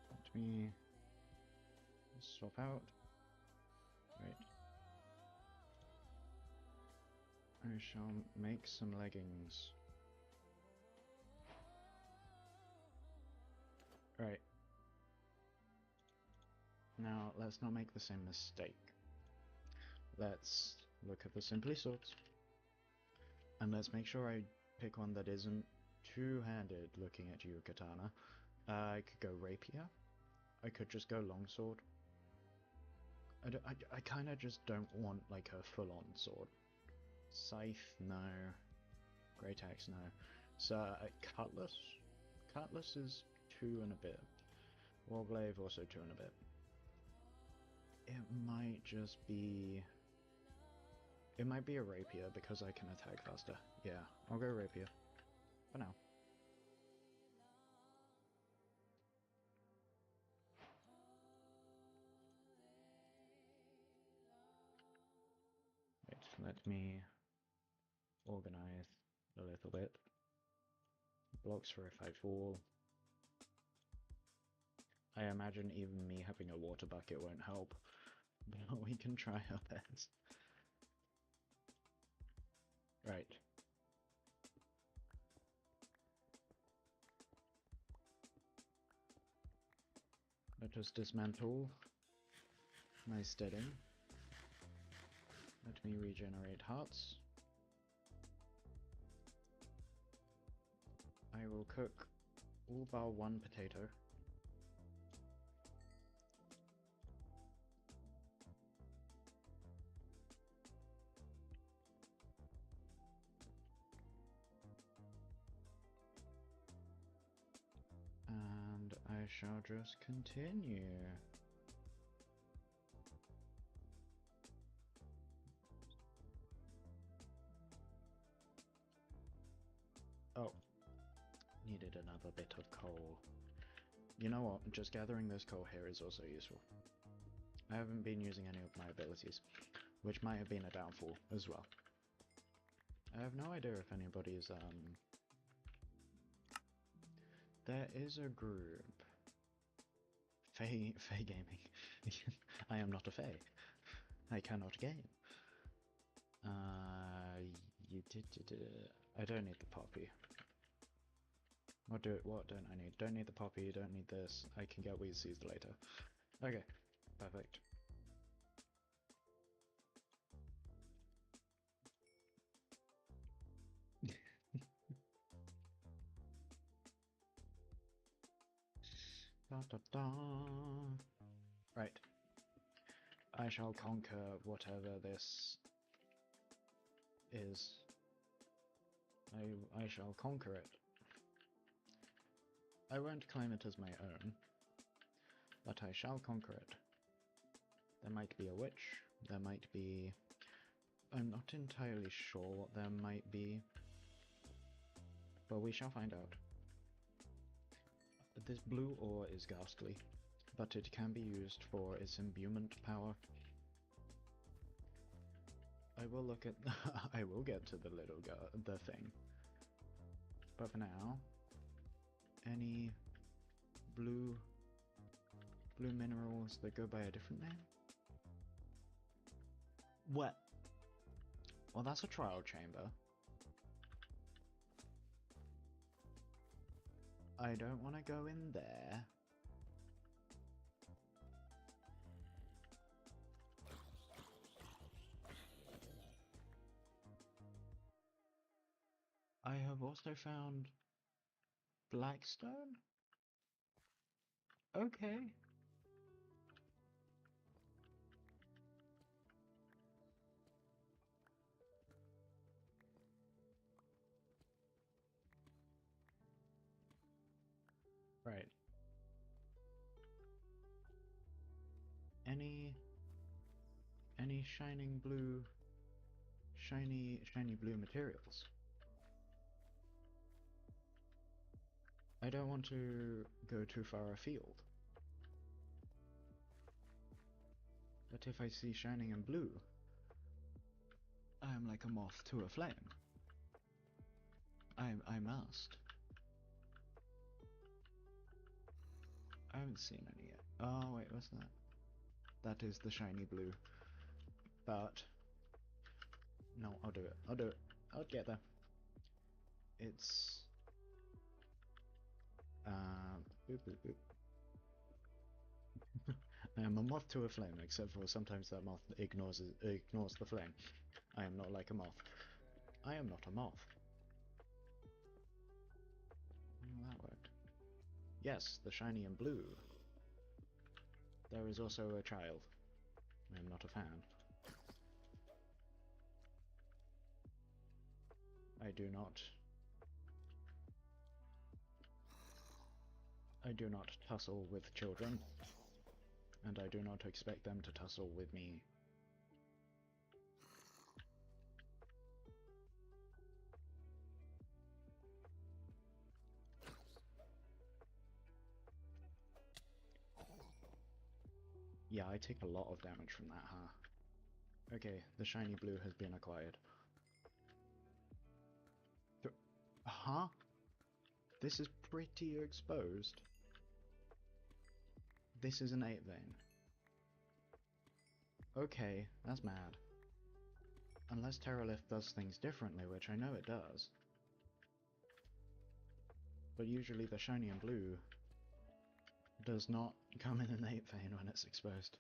Let me swap out. Right. I shall make some leggings. Right. Now, let's not make the same mistake. Let's look at the Simply Swords. And let's make sure I pick one that isn't two-handed looking at you, Katana. I could go Rapier. I could just go Longsword. I kind of just don't want like a full-on sword. Scythe, no. Great Axe, no. So, Cutlass? Cutlass is 2 and a bit. Warblade, also 2 and a bit. It might just be... It might be a Rapier because I can attack faster. Yeah, I'll go Rapier. For now. Wait, let me organize a little bit. Blocks for if I fall. I imagine even me having a water bucket won't help, but we can try our best. Right. Let us dismantle my steading. Let me regenerate hearts. I will cook all bar 1 potato. And I shall just continue. Oh, needed another bit of coal. You know what, just gathering this coal here is also useful. I haven't been using any of my abilities, which might have been a downfall as well. I have no idea if anybody's, There is a group. Fae Gaming. I am not a Fae. I cannot game. I don't need the poppy. What don't I need? Don't need the poppy, don't need this. I can get weed seeds later. Okay, perfect. Da, da, da. Right. I shall conquer whatever this is. I shall conquer it. I won't claim it as my own, but I shall conquer it. There might be a witch, there might be... I'm not entirely sure what there might be, but we shall find out. This blue ore is ghastly, but it can be used for its imbuement power. I will look at... I will get to the little the thing. But for now, any blue minerals that go by a different name? What? Well, that's a trial chamber. I don't want to go in there. I have also found Blackstone? Okay. any shining blue, shiny blue materials? I don't want to go too far afield. But if I see shining and blue, I am like a moth to a flame. I must. I haven't seen any yet. Oh wait, what's that? That is the shiny blue. But no, I'll do it. I'll do it. I'll get there. It's boop boop boop. I am a moth to a flame, except for sometimes that moth ignores the flame. I am not like a moth. I am not a moth. Well, that worked. Yes, the shiny and blue. There is also a child. I am not a fan. I do not tussle with children, and I do not expect them to tussle with me. Yeah, I take a lot of damage from that, huh? Okay, the shiny blue has been acquired. Huh? This is pretty exposed. This is an 8 vein. Okay, that's mad. Unless Terralith does things differently, which I know it does. But usually the shiny and blue does not come in an 8 vein when it's exposed.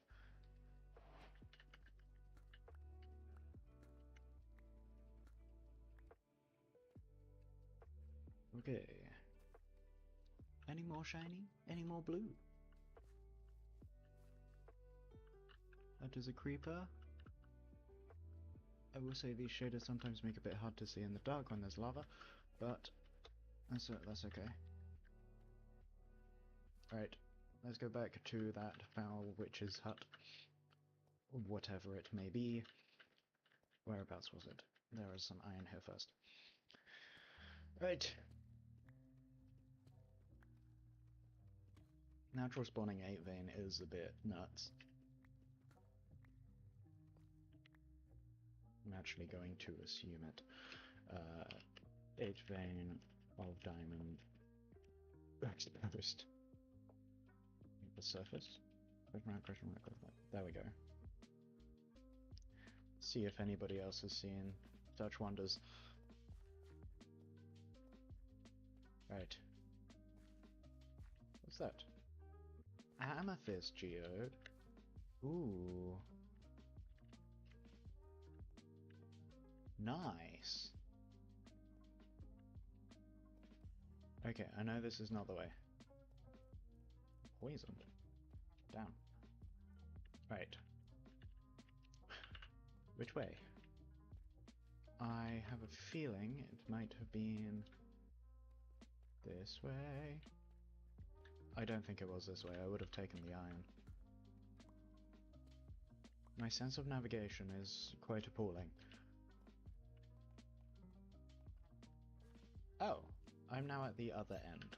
Okay. Any more shiny? Any more blue? That is a creeper. I will say these shaders sometimes make it a bit hard to see in the dark when there's lava, but that's okay. Right, let's go back to that foul witch's hut. Whatever it may be. Whereabouts was it? There is some iron here first. Right. Natural spawning 8 vein is a bit nuts. I'm actually going to assume it. 8 vein of diamond exposed. The surface? Question mark. There we go. See if anybody else has seen such wonders. Right. What's that? Amethyst geode. Ooh. Nice. Okay, I know this is not the way. Poisoned. Damn. Right. Which way? I have a feeling it might have been this way. I don't think it was this way. I would have taken the iron. My sense of navigation is quite appalling. Oh, I'm now at the other end.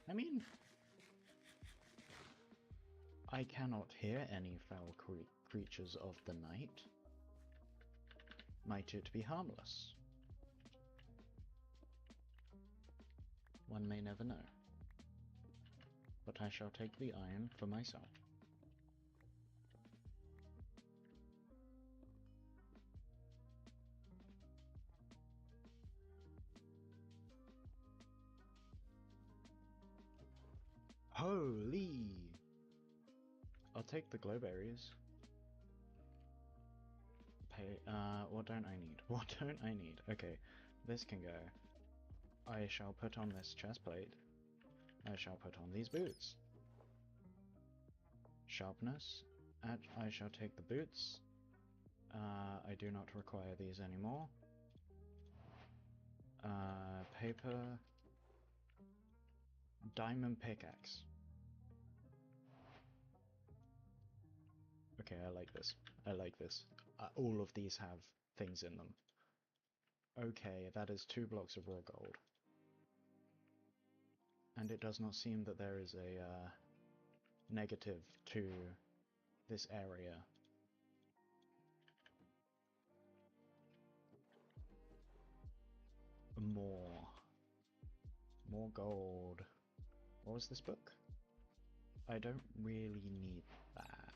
I mean, I cannot hear any foul creatures of the night. Might it be harmless? One may never know. But I shall take the iron for myself. Holy! I'll take the glowberries. What don't I need? What don't I need? Okay, this can go. I shall put on this chest plate. I shall put on these boots. Sharpness. I shall take the boots. I do not require these anymore. Paper. Diamond pickaxe. Okay, I like this. I like this. All of these have things in them. Okay, that is 2 blocks of raw gold. And it does not seem that there is a negative to this area. More. More gold. What was this book? I don't really need that.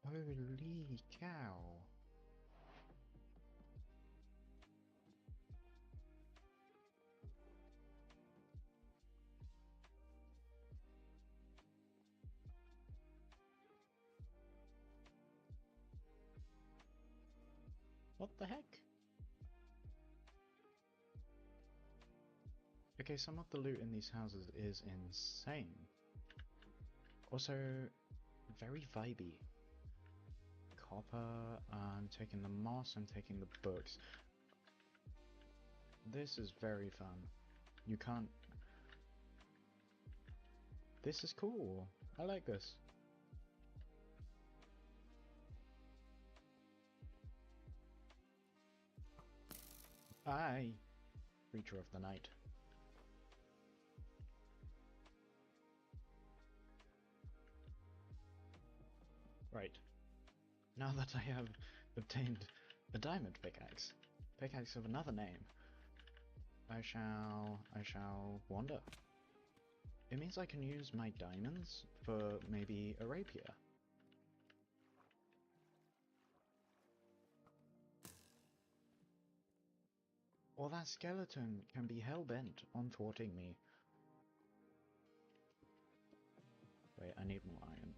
Holy cow. What the heck? Okay, some of the loot in these houses is insane. Also, very vibey. Copper, I'm taking the moss, I'm taking the books. This is very fun. You can't... This is cool. I like this. Aye. Creature of the night. Right. Now that I have obtained a diamond pickaxe of another name, I shall wander. It means I can use my diamonds for maybe a rapier. Or that skeleton can be hell-bent on thwarting me. Wait, I need more iron.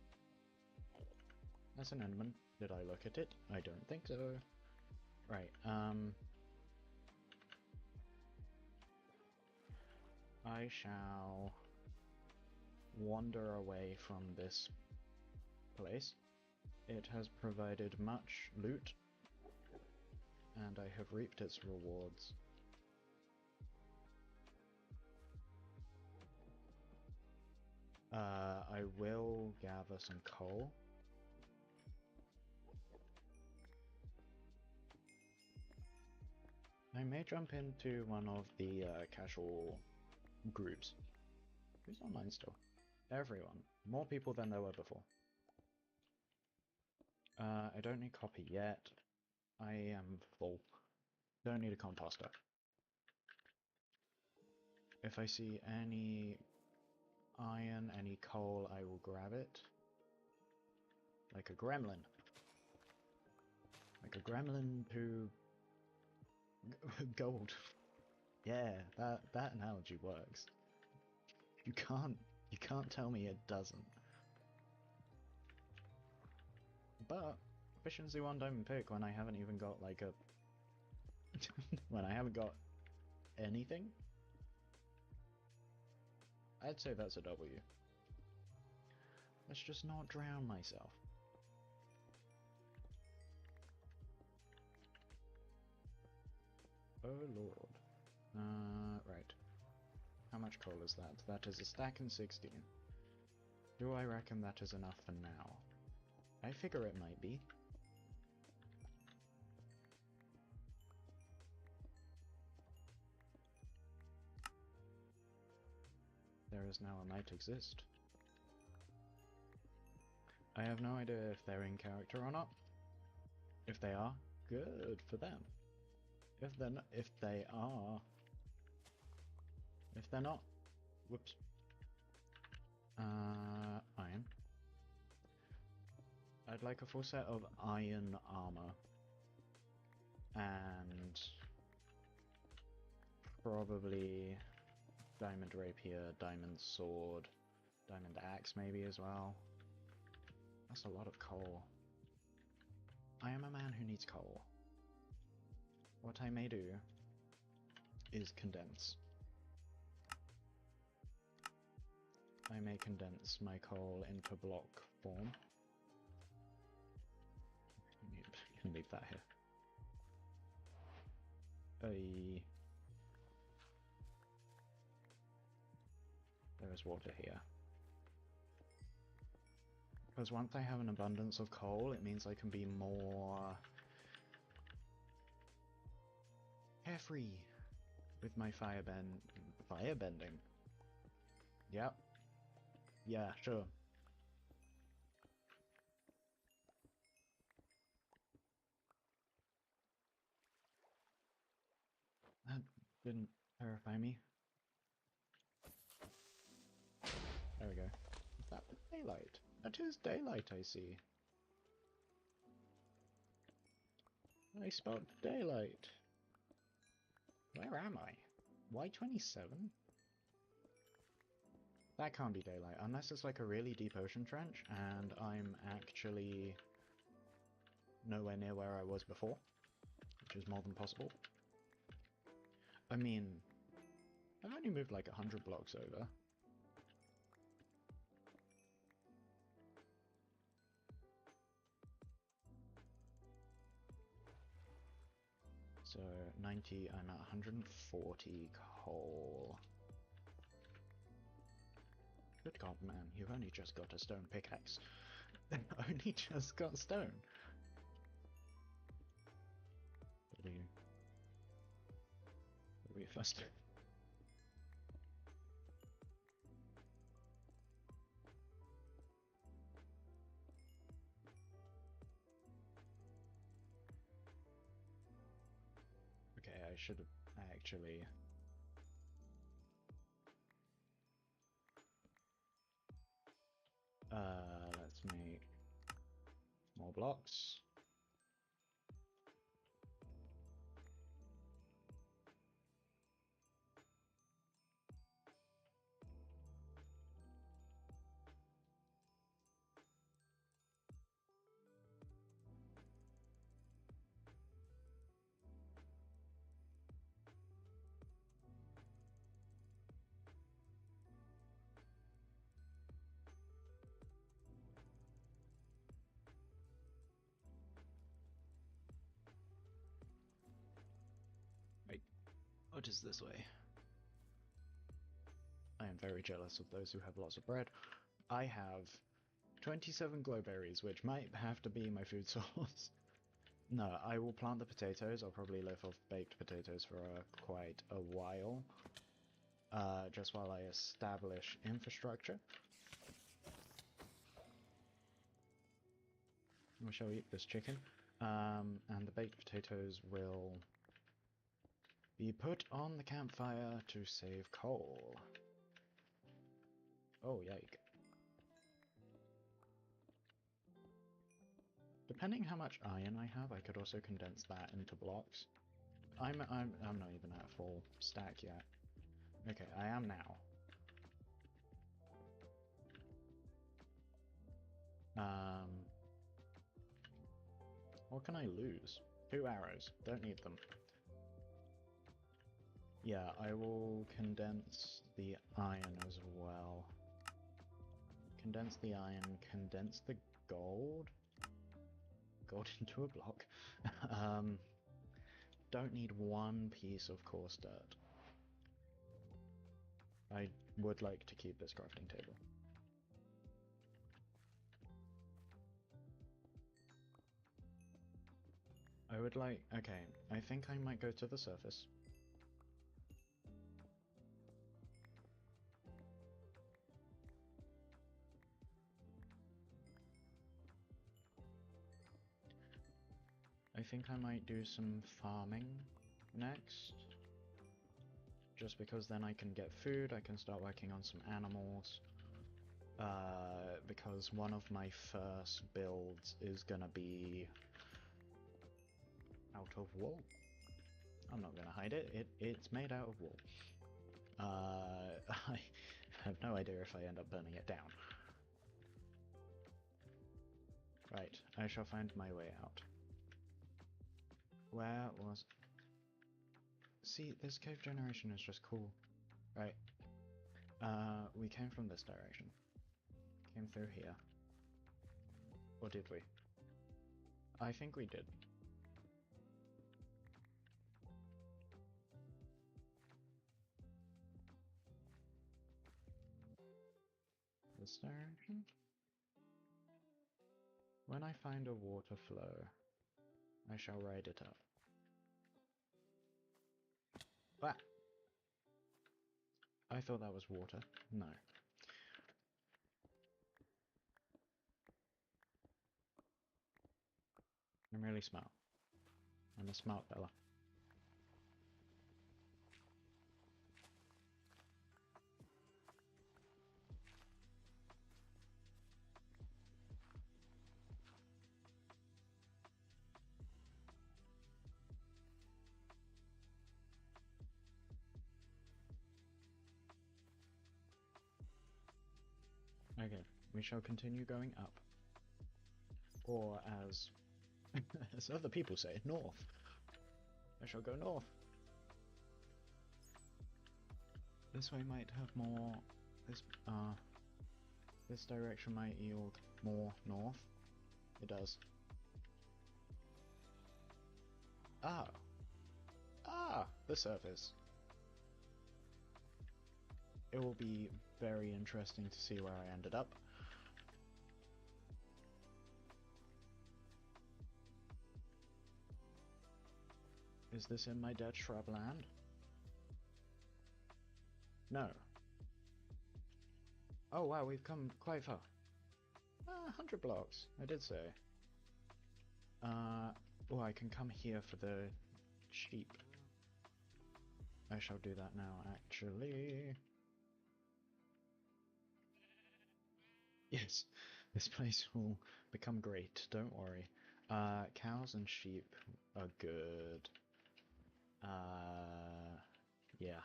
That's an enderman. Did I look at it? I don't think so. Right, I shall wander away from this place. It has provided much loot, and I have reaped its rewards. I will gather some coal. I may jump into one of the casual groups. Who's online still? Everyone. More people than there were before. I don't need copper yet. I am full. Don't need a composter. If I see any iron, any coal, I will grab it. Like a gremlin. Like a gremlin to gold. Yeah, that analogy works. You can't tell me it doesn't. But efficiency 1 diamond pick when I haven't even got like a when I haven't got anything? I'd say that's a W. Let's just not drown myself. Oh lord. Right. How much coal is that? That is a stack and 16. Do I reckon that is enough for now? I figure it might be. There is now a might exist. I have no idea if they're in character or not. If they are, good for them. If they're not, if they're not, whoops. Iron. I'd like a full set of iron armor. And probably diamond rapier, diamond sword, diamond axe maybe as well. That's a lot of coal. I am a man who needs coal. What I may do is condense. I may condense my coal into block form. You can leave that here. There is water here. Because once I have an abundance of coal, it means I can be more carefree with my firebending. Yep. Yeah, sure. That didn't terrify me. There we go. Is that daylight? That is daylight, I see. I spot daylight. Where am I? Why 27? That can't be daylight, unless it's like a really deep ocean trench, and I'm actually nowhere near where I was before, which is more than possible. I mean, I've only moved like 100 blocks over. So 90, I'm at 140 coal. Good God, man, you've only just got a stone pickaxe. Only just got stone. What are we first? Okay, I should have actually... let's make more blocks. Wait, what is this way? I am very jealous of those who have lots of bread. I have 27 glowberries, which might have to be my food source. No, I will plant the potatoes. I'll probably live off baked potatoes for quite a while. Just while I establish infrastructure. We shall eat this chicken. And the baked potatoes will be put on the campfire to save coal. Oh, yike. Depending how much iron I have, I could also condense that into blocks. I'm not even at full stack yet. Okay, I am now. What can I lose? 2 arrows. Don't need them. Yeah, I will condense the iron as well. Condense the iron, condense the gold. Gold into a block. Don't need one piece of coarse dirt. I would like to keep this crafting table. I would like... Okay, I think I might go to the surface. I think I might do some farming next. Just because then I can get food, I can start working on some animals. Because one of my first builds is gonna be out of wool. I'm not gonna hide it, it's made out of wool. I have no idea if I end up burning it down. Right, I shall find my way out. Where was... See, this cave generation is just cool. Right. We came from this direction. Came through here. Or did we? I think we did. This direction? When I find a water flow, I shall ride it up. Ah! I thought that was water. No. I'm really smart. I'm a smart fella. Okay, we shall continue going up. Or as as other people say, north. I shall go north. This way might have more. This direction might yield more north. It does. The surface. It will be very interesting to see where I ended up. Is this in my dead shrubland? No. Oh wow, we've come quite far. 100 blocks, I did say. Oh, I can come here for the sheep. I shall do that now, actually. Yes, this place will become great, don't worry. Cows and sheep are good. Yeah.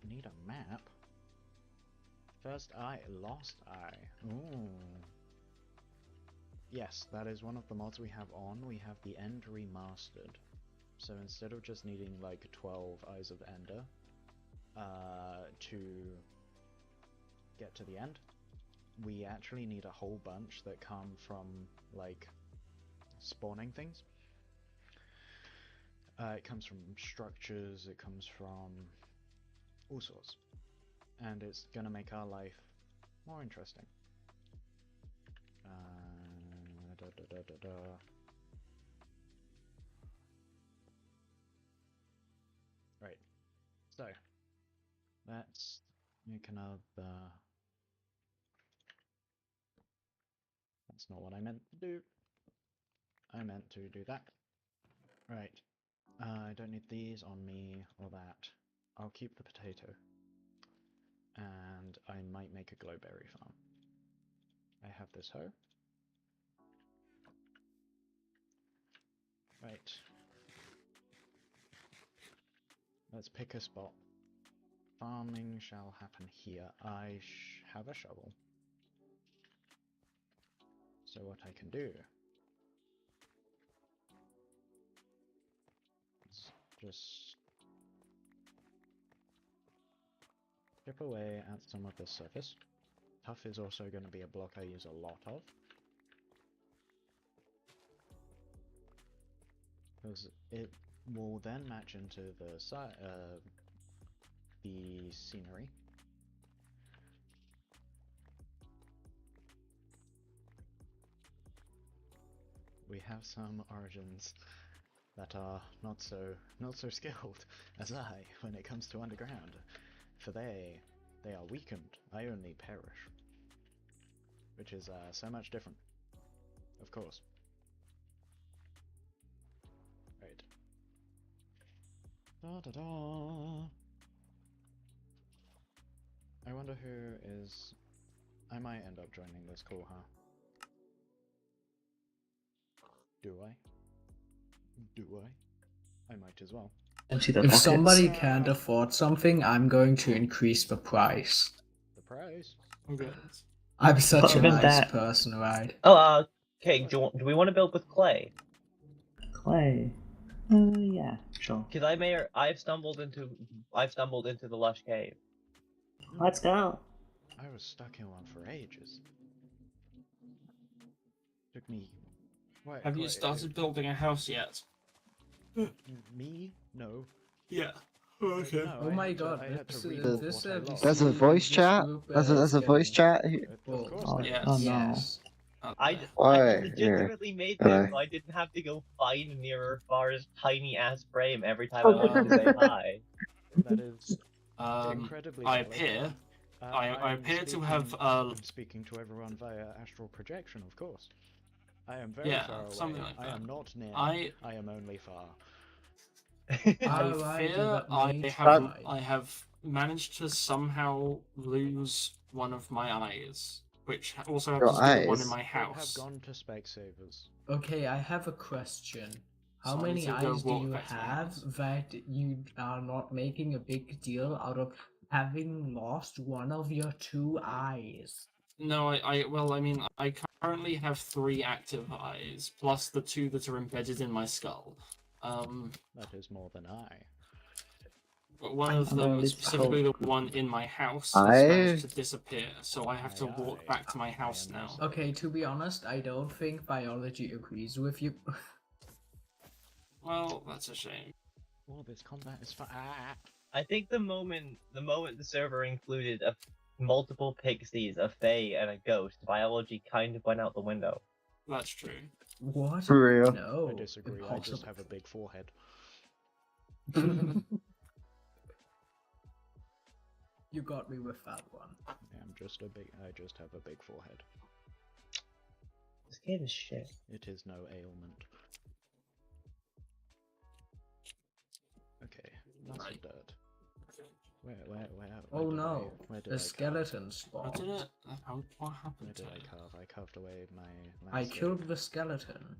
Need a map? First eye, lost eye. Ooh. Yes, that is one of the mods we have on. We have the End Remastered. So instead of just needing like 12 Eyes of Ender to get to the end, we actually need a whole bunch that come from like spawning things. It comes from structures, it comes from all sorts. And it's gonna make our life more interesting. Right, so let's make another. That's not what I meant to do. I meant to do that. Right, I don't need these on me or that. I'll keep the potato. And I might make a glowberry farm. I have this hoe. Right. Let's pick a spot. Farming shall happen here. I have a shovel. So what I can do is just chip away at some of this surface. Tuff is also going to be a block I use a lot of. Because it will then match into the scenery. We have some origins that are not so skilled as I when it comes to underground, for they are weakened. I only perish, which is so much different, of course. Right. Da da da. I wonder who is. I might end up joining this call, huh? Do I? Do I? I might as well. If somebody can't afford something, I'm going to increase the price. The price? Okay. I'm such a nice person, right? Oh, Okay, do we want to build with clay? Clay. Yeah, sure. Because I've stumbled into the lush cave. Let's go. I was stuck in one for ages. Took me. What? Have you started building a house yet? Me? No. Yeah. Okay. No, Oh my god, this this episode. There's a voice chat. There's a voice chat. Of course Oh, there oh is. no. Yes. I Why? legitimately made Hello. this so I didn't have to go find nearer Far's tiny ass frame every time I wanted to say hi. That is Um, incredibly. I valid. appear. I I'm appear to speaking- have. I'm speaking to everyone via astral projection, of course. I am very Yeah, far away. something like I that. am not near. I I am only far. Oh, fear I have managed to somehow lose one of my eyes, which also happens to be the one in eyes? my You have house. gone to Specsavers. Okay, I have a question. How So I need many to go eyes do walk you back to my have house. that you are not making a big deal out of having lost one of your 2 eyes? No, I mean, I currently have 3 active eyes, plus the 2 that are embedded in my skull. That is more than I. But one of I'm them, only specifically the so- one in my house, I- has managed to disappear, so I have to Aye, walk aye. back to my I house am now. listening. Okay, to be honest, I don't think biology agrees with you. Well, that's a shame. Oh, this combat is fun. I think the moment the server included multiple pixies, a fae, and a ghost, biology kind of went out the window. That's true. What? For real. No. I disagree. I just have a big forehead. You got me with that one. I just have a big forehead. This game is shit. It is no ailment. Okay, lots of dirt. Where Oh did no, where did a I carve? skeleton How spawned. did it? What Where happened to did I it? carve? I carved away my I landscape. killed the skeleton.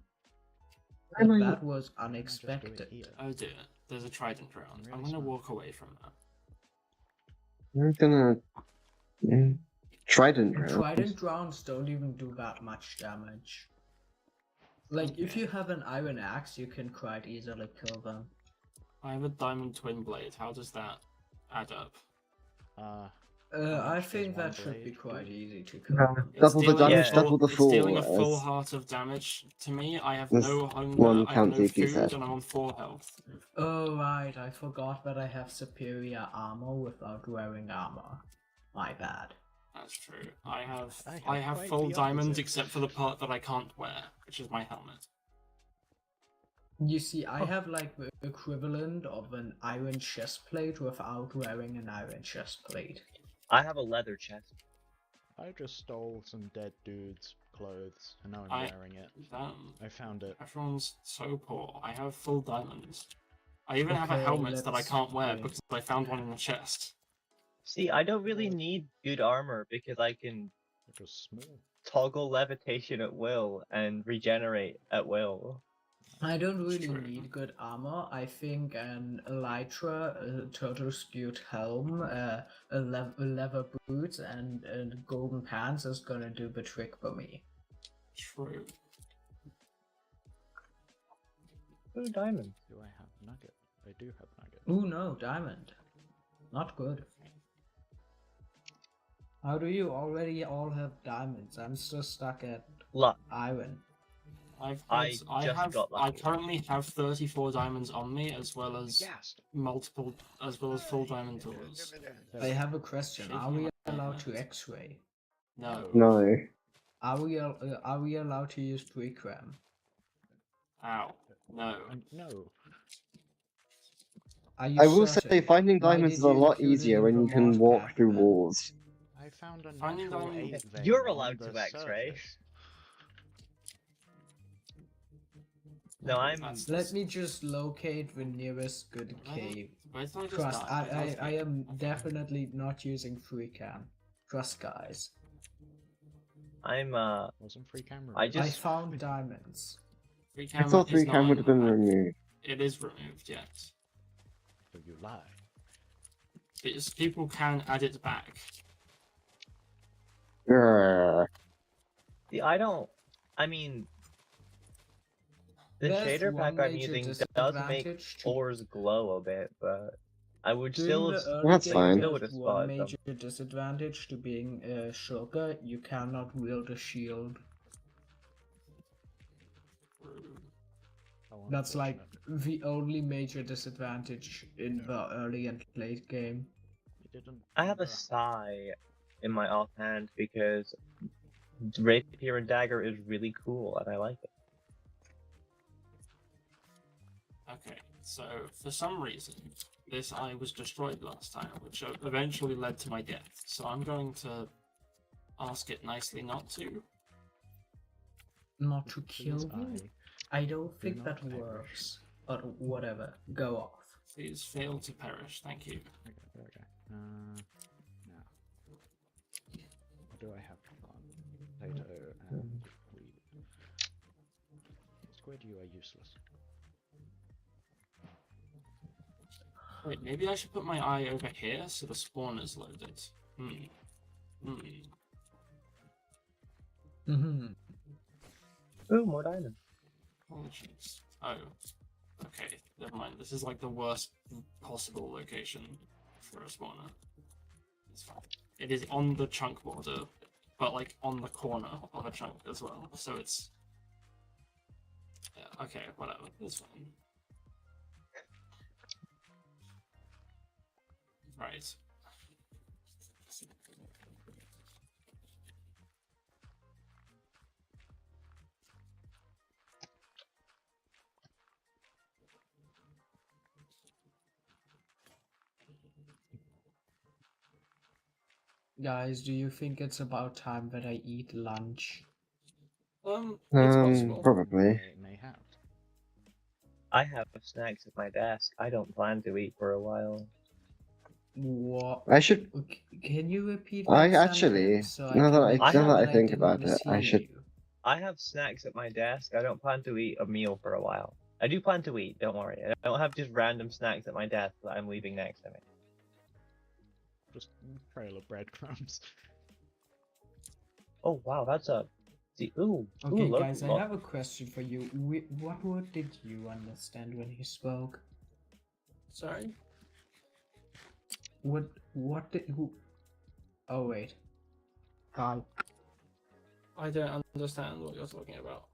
Why am But I- that was Why didn't I just do it unexpected. here? Oh dear, there's a trident round. Really I'm gonna smart. walk away from that. I'm gonna. Trident And round. trident rounds don't even do that much damage. Like, if you have an iron axe, you can quite easily kill them. I have a diamond twin blade. How does that add up? I much does think one that should be blade quite do? easy to kill No, them. It's double the dealing damage, Yeah. double the It's dealing a full. full heart of damage to me. I have This no hunger, one I have can't no take you, food, sir. and I'm on 4 health. Oh right, I forgot that I have superior armor without wearing armor. My bad. That's true. I have I have quite full the diamond opposite. except for the part that I can't wear, which is my helmet. You see, I have like the equivalent of an iron chest plate without wearing an iron chest plate. I have a leather chest. I just stole some dead dude's clothes, and now I'm wearing it. I found it. Everyone's so poor. I have full diamonds. I even have a Okay, helmet that I let's can't wear wait. because I found one in the chest. See, I don't really need good armor because I can It was small. toggle levitation at will and regenerate at will. I don't It's really true. need good armor. I think an elytra, a turtle skewed helm, leather boots, and golden pants is gonna do the trick for me. True. Ooh, diamond. Do I have nugget? I do have nugget. Ooh no, diamond. Not good. How do you already all have diamonds? I'm still stuck at Luck. iron. I just got I lucky. currently have 34 diamonds on me, as well as Yes. full diamond doors. I have a question. Shaking Are we my allowed head. to X-ray? No. No. Are we allowed to use pre-cram? Ow. No. No. Are you I will certain? say finding Why diamonds did is a you lot include it easier in when the you can mod walk pack through then? walls. I found a Finding natural diamond- 8 vein You're on allowed the to X-ray. surface. No, I'm. Let me just locate the nearest good cave. Where did I just Trust, die? I am definitely not using free cam. Trust, guys. I'm. Wasn't free camera. I I just- found diamonds. Free I camera thought is 3 not cam in would have the been pack. removed. It is removed, yes. So you lie. People can add it back. Grr. See, I don't I mean, the There's shader one pack I'm major using does make disadvantage to ores glow a bit, but I would during still the Well, early that's game. fine. still would There's have one spotted them. major disadvantage to being a shulker. You cannot wield a shield. Oh, That's like unfortunate. the only major disadvantage in the early and late game. You didn't. I have a remember- sigh in my offhand because rapier and dagger is really cool and I like it. Okay, so for some reason, this eye was destroyed last time, which eventually led to my death. So I'm going to ask it nicely not to. Not to kill Please, you? I don't think not that perish. works. But whatever. Go off. Please fail to perish. Thank you. Okay, there we go. Now. What do I have for one? Potato and weed. Squid, you are useless. Wait, maybe I should put my eye over here so the spawn is loaded. Mm-hmm. Ooh, more diamonds. Apologies. Oh, okay. Never mind. This is like the worst possible location for a spawner. It's fine. It is on the chunk border, but like on the corner of a chunk as well. So it's yeah, okay, whatever. It's fine. Right. Guys, do you think it's about time that I eat lunch? It's possible. Probably. Mayhaps. I have snacks at my desk. I don't plan to eat for a while. What? I should. Can you repeat I that actually. sentence so Now can that make I- sure now that I think didn't about it, I mishear should. you? I have snacks at my desk. I don't plan to eat a meal for a while. I do plan to eat, don't worry. I don't have just random snacks at my desk that I'm leaving next to me. Just trail of breadcrumbs. Oh wow, that's a... See, ooh, Okay, look, guys, I look. have a question for you. What word did you understand when he spoke? Sorry. What did who? Oh wait. Carl. I don't understand what you're talking about.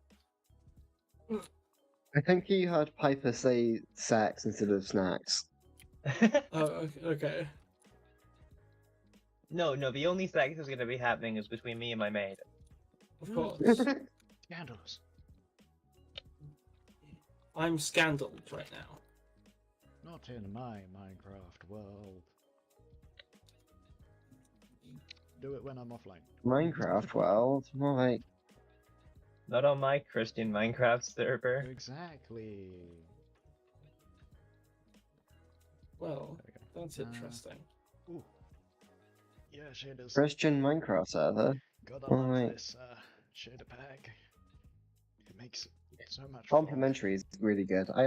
I think he heard Piper say sex instead of snacks. Oh, okay. No, the only sex that's gonna be happening is between me and my maid. Of course. Scandalous. I'm scandaled right now. Not in my Minecraft world. Do it when I'm offline. Minecraft world, more like. Not on my Christian Minecraft server. Exactly. Well, There we go. that's interesting. Ooh. Yeah, shaders. Christian Minecraft server. Gotta Oh, love right. this shader pack. It makes it so much fun. Complementary is really good. I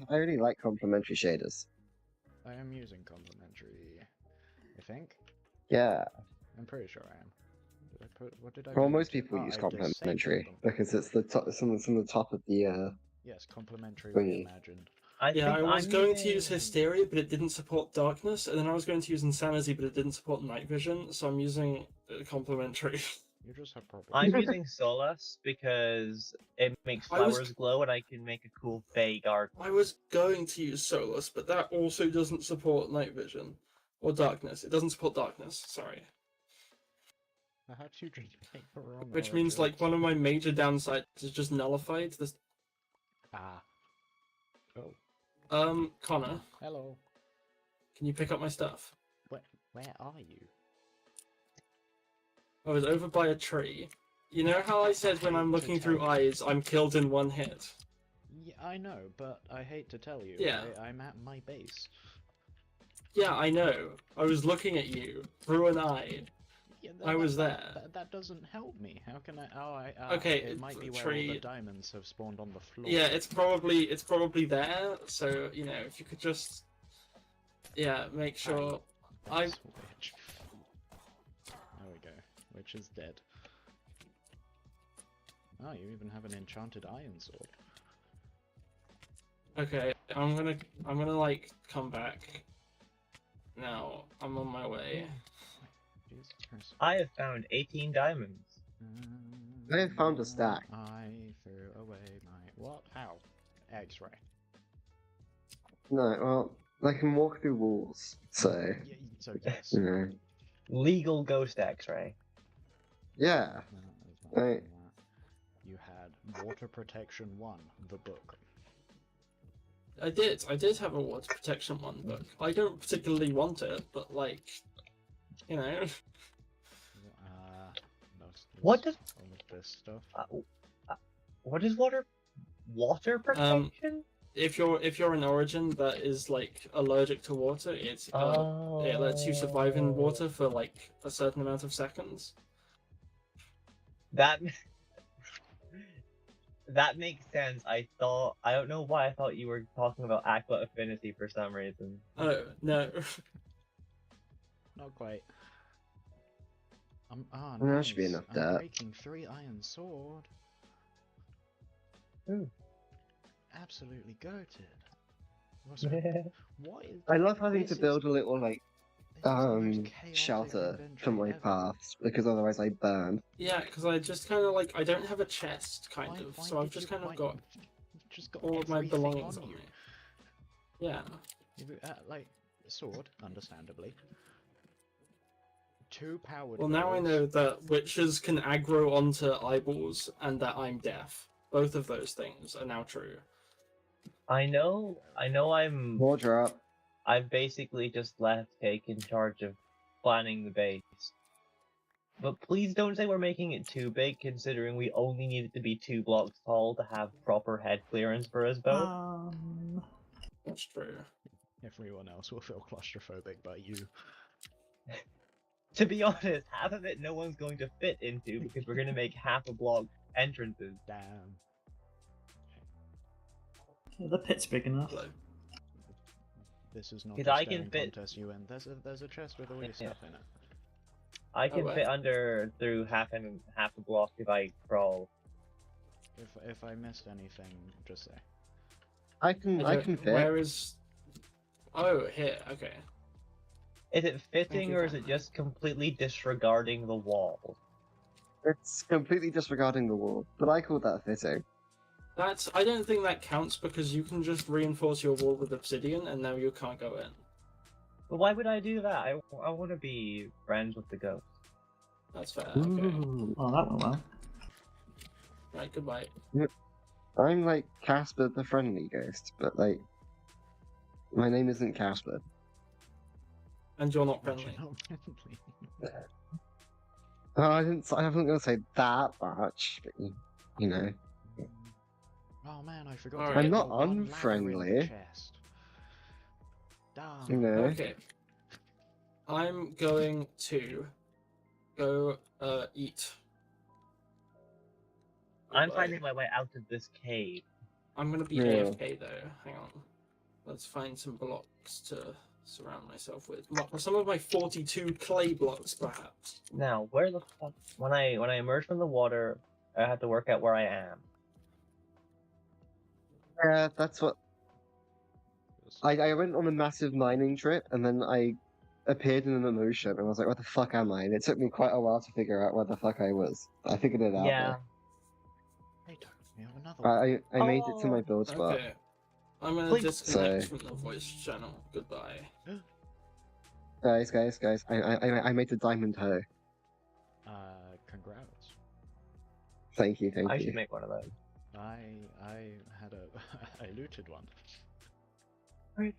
really like complementary shaders. I am using complementary. I think. Yeah. I'm pretty sure I am. Did I put? What did I? Well, put? most people Oh, use I complementary disabled them. because it's the top, some of the top of the. Yes, complementary Thingy. reimagined. Yeah, I was I'm going to use using- Hysteria, but it didn't support Darkness, and then I was going to use Insanity, but it didn't support Night Vision, so I'm using Complementary. You just have problems. I'm using Solus because it makes I was- flowers glow and I can make a cool fey garden. I was going to use Solus, but that also doesn't support Night Vision. Or Darkness. It doesn't support Darkness, sorry. How do you just make the wrong Which means, like, origins? one of my major downsides is just nullified. This... Ah. Oh. Connor, Hello. can you pick up my stuff? Where are you? I was over by a tree. You know how I said when I'm looking through eyes, I'm killed in one hit? Yeah, I know, but I hate to tell you. Yeah. I'm at my base. Yeah, I know. I was looking at you through an eye. Yeah, I was there. That doesn't help me. How can I? Okay, It it's might a be where all tree. the diamonds have spawned on the floor. Yeah, it's probably there. So you know, if you could just, yeah, make sure. That's Witch. There we go. Witch is dead. Oh, you even have an enchanted iron sword. Okay, I'm gonna like come back. Now I'm on my way. Jesus Christ. I have found 18 diamonds. I found a stack. I threw away my... What? How? X-ray. No, well, I can walk through walls, so, So yes. you know. Legal ghost X-ray. Yeah. No, there's not Right. even that. You had Water Protection 1, the book. I did have a water protection one book. I don't particularly want it, but like, you know. What does- all of this stuff? What is water protection? If you're an origin that is like allergic to water, it lets you survive in water for like a certain amount of seconds. That that makes sense. I don't know why I thought you were talking about Aqua Affinity for some reason. Oh no. Not quite. Well, that should be Nice. enough I'm dirt. breaking 3 iron sword. Ooh. Absolutely goated. What is... I love having this to build a little, like, this is the most chaotic shelter for my inventory ever. paths, because otherwise I burn. Yeah, because I just kind of like I don't have a chest, kind Why- of, why so I've did just you- kind of why- got you've just got all of my everything belongings on on you. me. Yeah. Like, sword, understandably. 2 powered Well, now I bows. know that witches can aggro onto eyeballs and that I'm deaf. Both of those things are now true. I know Wardrop. I've basically just left Cake in charge of planning the base. But please don't say we're making it too big, considering we only need it to be 2 blocks tall to have proper head clearance for us both. That's true. Everyone else will feel claustrophobic but you. To be honest, half of it no one's going to fit into because we're going to make half a block entrances. Damn. The pit's big enough. Hello. This is not Because a I can staring fit- contest, UN. There's a chest with all your Yeah. stuff in it. I can right. fit through half a block if I crawl. If I missed anything, just say. I can fit. Where is? Oh, here. Okay. Is it fitting you or is it kindly. just completely disregarding the wall? It's completely disregarding the wall, but I call that fitting. I don't think that counts because you can just reinforce your wall with obsidian and now you can't go in. But why would I do that? I want to be friends with the ghost. That's fair. Okay. Ooh. Oh, that went well. Right. Goodbye. I'm like Casper the friendly ghost, but like my name isn't Casper. And you're not But friendly. you're not friendly. Oh, I wasn't gonna say that much, but you know. Oh man, I forgot. Alright. to I'm put not the one ladder in the unfriendly. chest. Damn. You know. Okay. I'm going to go eat. I'm Goodbye. finding my way out of this cave. I'm gonna be Yeah. AFK though. Hang on. Let's find some blocks to surround myself with. Some of my 42 clay blocks, perhaps. Now, where the fuck? When I emerge from the water, I have to work out where I am. Yeah, that's what I went on a massive mining trip, and then I appeared in an ocean, and I was like, "What the fuck am I?" And it took me quite a while to figure out where the fuck I was. I figured it out. Yeah. Hey, Doc, we have another one. I made it to my build spot. Okay. I'm gonna Please. disconnect So- from the voice channel. Goodbye. Guys, I made the diamond hoe. Congrats. Thank you, thank I you. should make one of those. I had a I looted one. Right.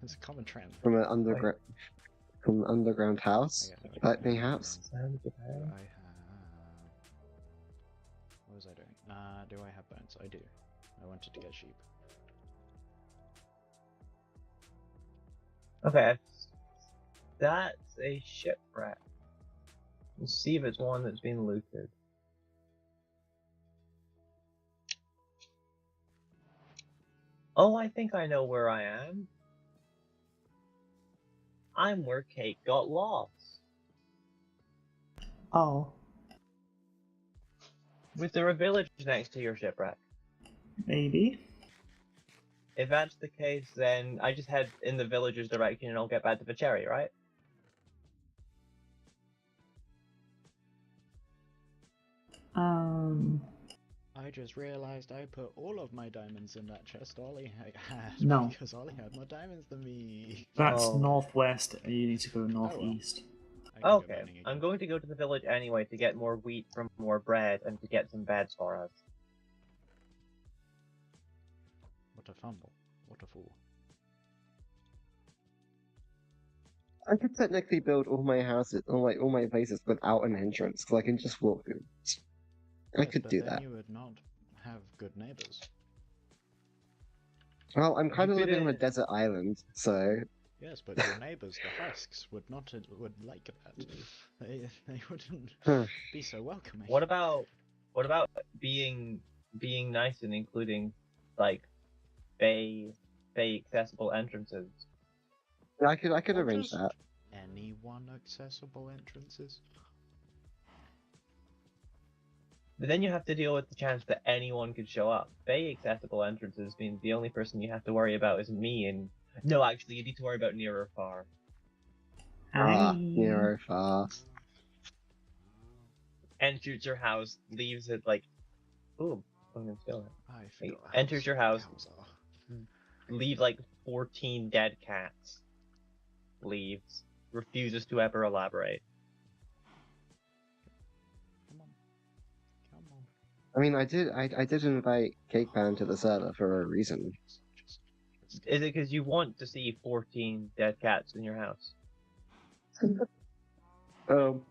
It's a common trend. From an underground house. Perhaps. Sounds good. Do I have... What was I doing? Do I have bones? I do. I wanted to get sheep. Okay. That's a shipwreck. Let's see if it's one that's been looted. Oh, I think I know where I am. I'm where Kate got lost. Oh. Was there a village next to your shipwreck? Maybe. If that's the case, then I just head in the village's direction and I'll get back to the cherry, right? I just realized I put all of my diamonds in that chest Ollie had No. because Ollie had more diamonds than me. That's Oh. northwest, and you need to go northeast. I can go Okay, mining I'm again. going to go to the village anyway to get more wheat from more bread and to get some beds for us. What a fumble. What a fool. I could technically build all my houses, or like all my places, without an entrance, because I can just walk through. I Yes, could but do then that. you would not have good neighbors. Well, I'm kind of could, living on a desert island, so Yes, but your neighbors, the husks, would not would like that. They wouldn't be so welcoming. What about being nice and including like bay accessible entrances? I could Or arrange just that. anyone accessible entrances? But then you have to deal with the chance that anyone could show up. Bay accessible entrances means the only person you have to worry about is me and... No, actually, you need to worry about near or far. Ah, Hi. Nero far. Enters your house, leaves it like... Ooh, I'm gonna steal it. I Like, forgot how enters your small house. cows are. Leave like 14 dead cats. Leaves. Refuses to ever elaborate. Come on. Come on. I mean, I did invite Cake Pan to the server for a reason. Just Is it because you want to see 14 dead cats in your house? Um,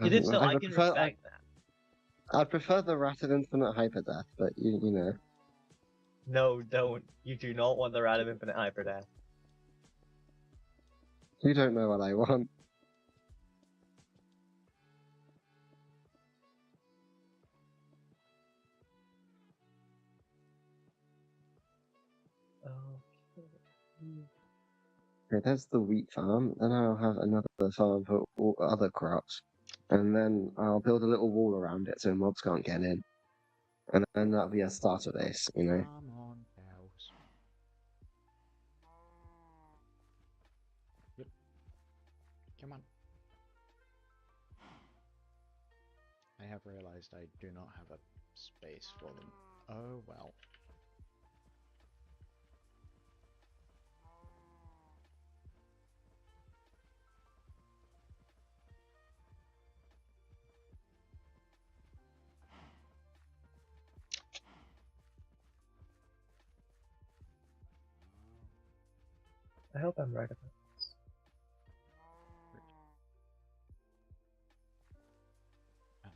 You did so, I can prefer, respect that. I'd prefer the Rat of Infinite Hyper Death, but you know. No, don't. You do not want the Rat of Infinite Hyperdeath. You don't know what I want. Okay, there's the wheat farm. Then I'll have another farm for all other crops. And then I'll build a little wall around it so mobs can't get in. And then that'll be a starter base, you know. come on, cows. Yep. Come on. I have realized I do not have a space for them. Oh well. I hope I'm right about this.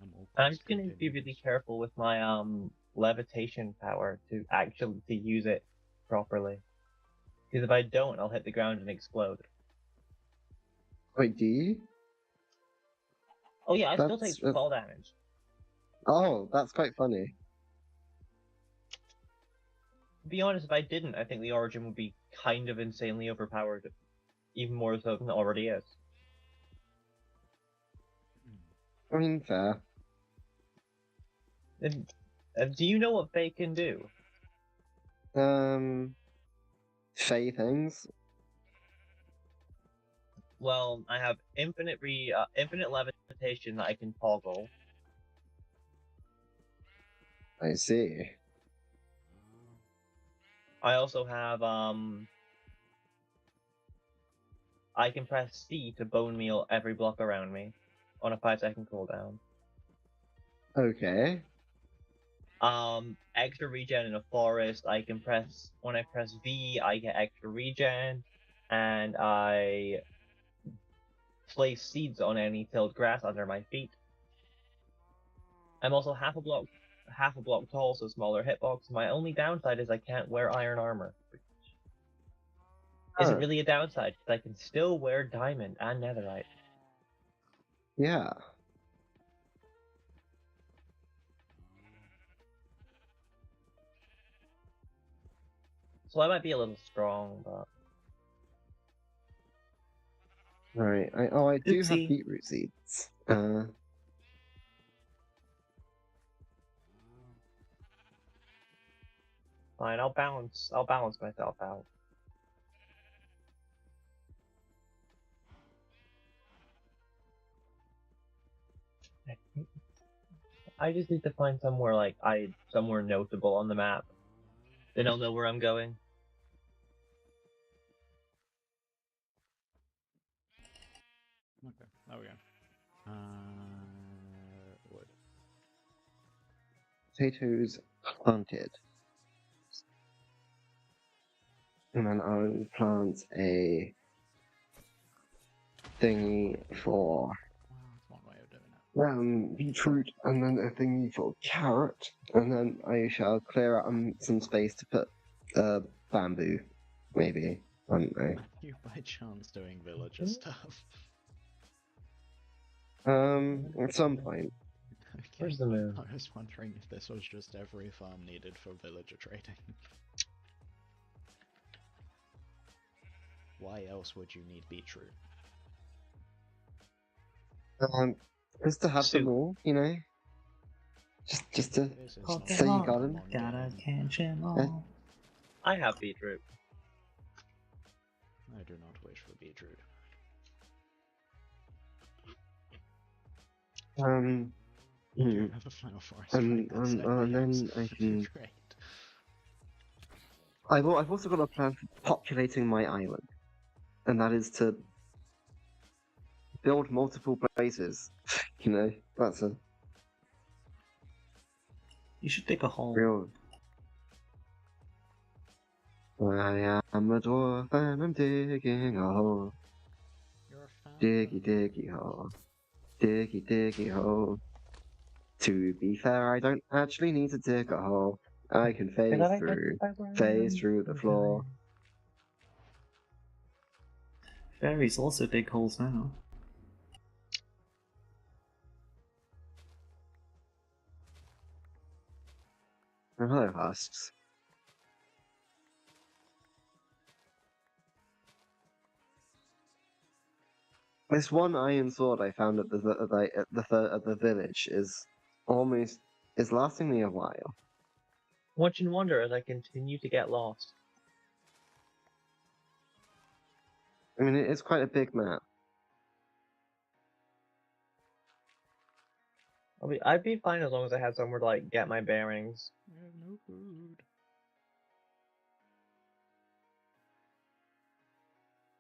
Animal I'm quest just gonna be really continues. careful with my levitation power to actually use it properly. Because if I don't, I'll hit the ground and explode. Wait, do you? Oh yeah, I still That's take fall damage. oh, that's quite funny. To be honest, if I didn't, I think the Origin would be kind of insanely overpowered. Even more so than it already is. I mean, fair. And, do you know what Faye can do? Shay things. Well, I have infinite levitation that I can toggle. I see. I also have I can press C to bone meal every block around me on a 5-second cooldown. Okay. Extra regen in a forest. I can press when I press V, I get extra regen, and I place seeds on any tilled grass under my feet. I'm also half a block tall, so smaller hitbox. My only downside is I can't wear iron armor. Isn't Oh, really a downside, because I can still wear diamond and netherite. yeah. So I might be a little strong, but... Right. I do have Oopsie. beetroot seeds. fine. I'll balance myself out. I just need to find somewhere somewhere notable on the map. Then I'll know where I'm going. Okay, there we go. Wood. Potatoes planted. And then I'll plant a thingy for Well, that's one way of doing it. beetroot, and then a thingy for carrot, and then I shall clear out some space to put bamboo, maybe. I don't know. Are you by chance doing villager stuff? At some point. Okay. Where's the moon? I was wondering if this was just every farm needed for villager trading. Why else would you need beetroot? Just to have Soup. them all, you know? Just to This is Pokemon, not say you a got 'em. Pokemon Gotta game. catch 'em all. I have beetroot. I do not wish for beetroot. You do have a flower forest right there, so and then yes, I that'd be can. great. I've also got a plan for populating my island, and that is to build multiple places. You know, that's a You should dig a hole. real. I am a dwarf and I'm digging a hole. You're a fan. Diggy diggy hole. Diggy diggy hole. To be fair, I don't actually need to dig a hole. I can phase through the floor. Fairies also dig holes now. Oh, hello, husks. This one iron sword I found at the village is lasting me a while. Watch and wonder as I continue to get lost. I mean, it's quite a big map. I'd be fine as long as I had somewhere to get my bearings. I have no food.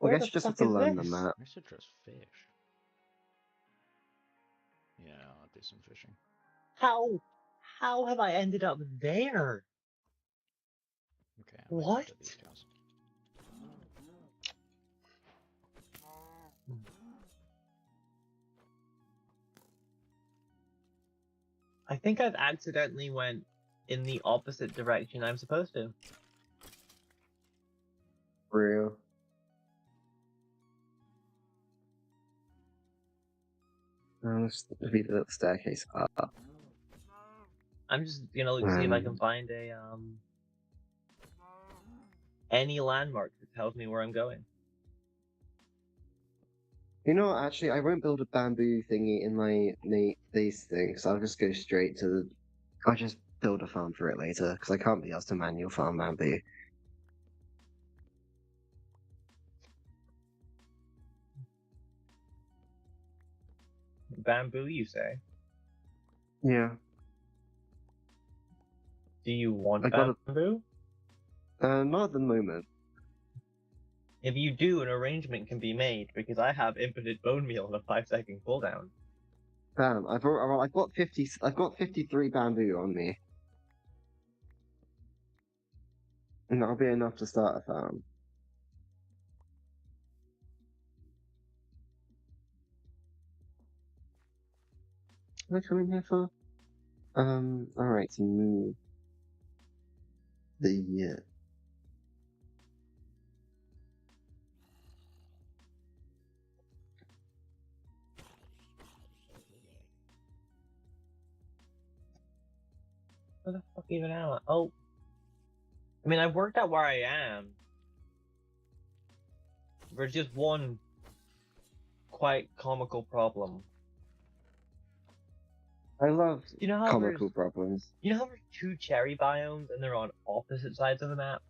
I Where guess the you just have fuck to is learn the this? map. I should just fish. Yeah, I'll do some fishing. How have I ended up there? Okay, I'm What? into these guys. I think I've accidentally went in the opposite direction I'm supposed to. Real. Let's beat the staircase up. I'm just gonna look to see if I can find a any landmark that tells me where I'm going. You know, actually, I won't build a bamboo thingy in these things. I'll just go straight to the. I'll just build a farm for it later because I can't be asked to manual farm bamboo. Bamboo, you say? Yeah. Do you want I got bamboo? Not at the moment. If you do, an arrangement can be made because I have infinite bone meal and a 5-second cooldown. Damn, I've got 50. I've got 53 bamboo on me, and that'll be enough to start a farm. What am I coming here for? Alright, to move the Where the fuck even am I? Oh. I mean, I've worked out where I am. There's just one quite comical problem. I love You know how comical problems. you know how there's two cherry biomes and they're on opposite sides of the map?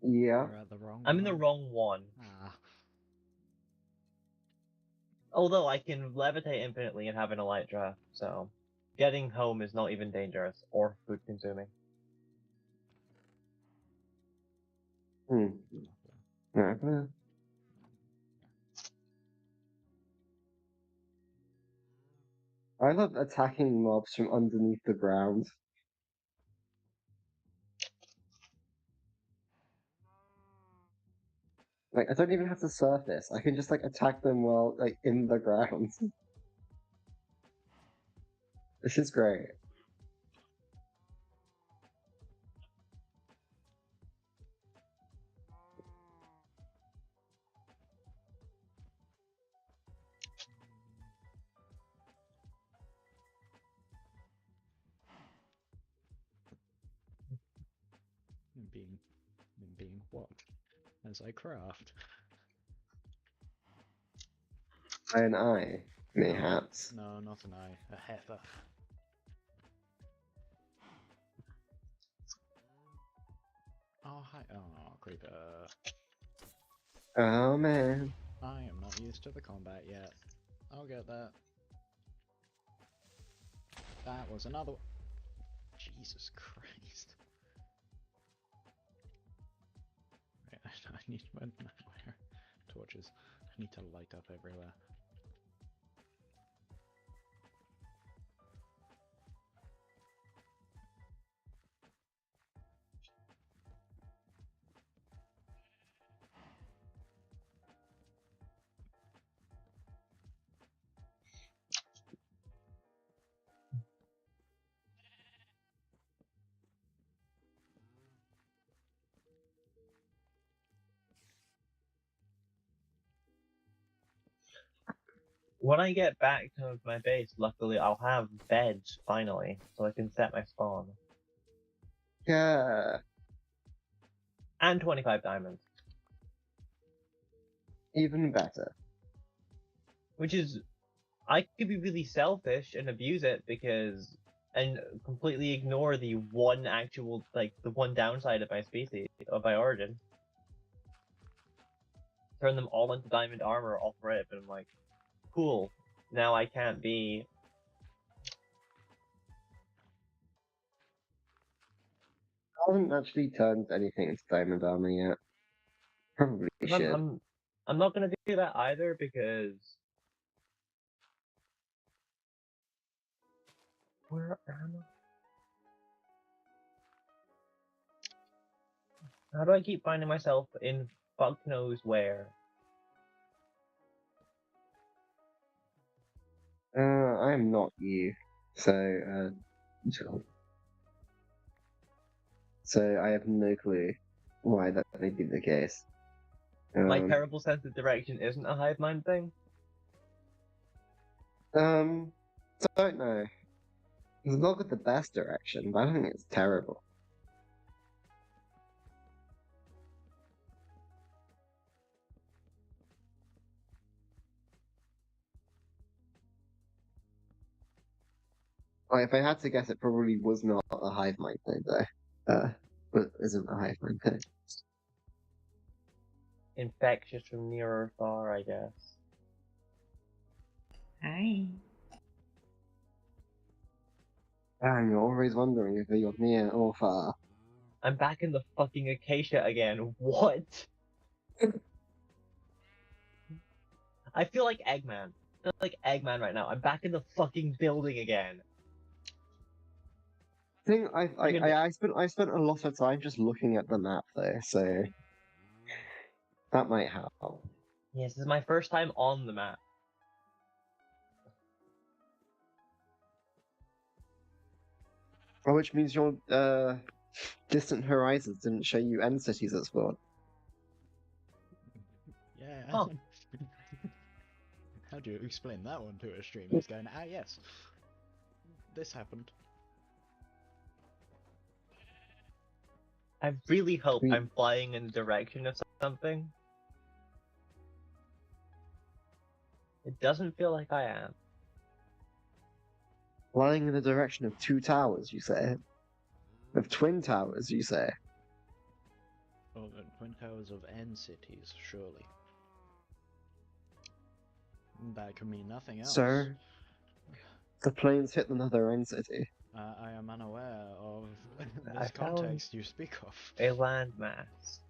Yeah. You're at the wrong I'm in the one. wrong one. Ah, Although I can levitate infinitely and have an elytra, so getting home is not even dangerous or food consuming. Hmm. Yeah. I love attacking mobs from underneath the ground. Like, I don't even have to surface. I can just, like, attack them while, like, in the ground. This is great. I'm being what? As I craft. By an eye, mayhaps. No, not an eye. A heifer. Oh, hi. Oh, creeper. Oh, man. I am not used to the combat yet. I'll get that. That was another one. Jesus Christ. Wait, I need where torches. I need to light up everywhere. When I get back to my base, luckily I'll have beds finally, so I can set my spawn. Yeah. And 25 diamonds. Even better. Which is, I could be really selfish and abuse it and completely ignore the one actual, like, the one downside of my species, of my origin. Turn them all into diamond armor off rip, and I'm like, cool, now I can't be... I haven't actually turned anything into diamond armor yet. Probably should. I'm not gonna do that either, because... Where am I? How do I keep finding myself in fuck knows where? I am not you. So, so I have no clue why that may be the case. My terrible sense of direction isn't a hive mind thing? Don't know. It's not got the best direction, but I don't think it's terrible. Like, if I had to guess, it probably was not a hive mind thing, though. But isn't a hive mind thing. Infectious from near or far, I guess. Hi. And you're always wondering if you're near or far. I'm back in the fucking acacia again. What? I feel like Eggman. I feel like Eggman right now. I'm back in the fucking building again. I spent a lot of time just looking at the map though, so that might help. Yes, this is my first time on the map. Well, which means your distant horizons didn't show you end cities at spawn. Yeah. Oh. How do you explain that one to a streamer? He's going, ah yes, this happened. I really hope Sweet. I'm flying in the direction of something. It doesn't feel like I am. Flying in the direction of 2 towers, you say? Of twin towers, you say? Oh, the twin towers of N cities, surely. That could mean nothing else. Sir, the planes hit another N city. I am unaware of I this found- context you speak of. A landmass.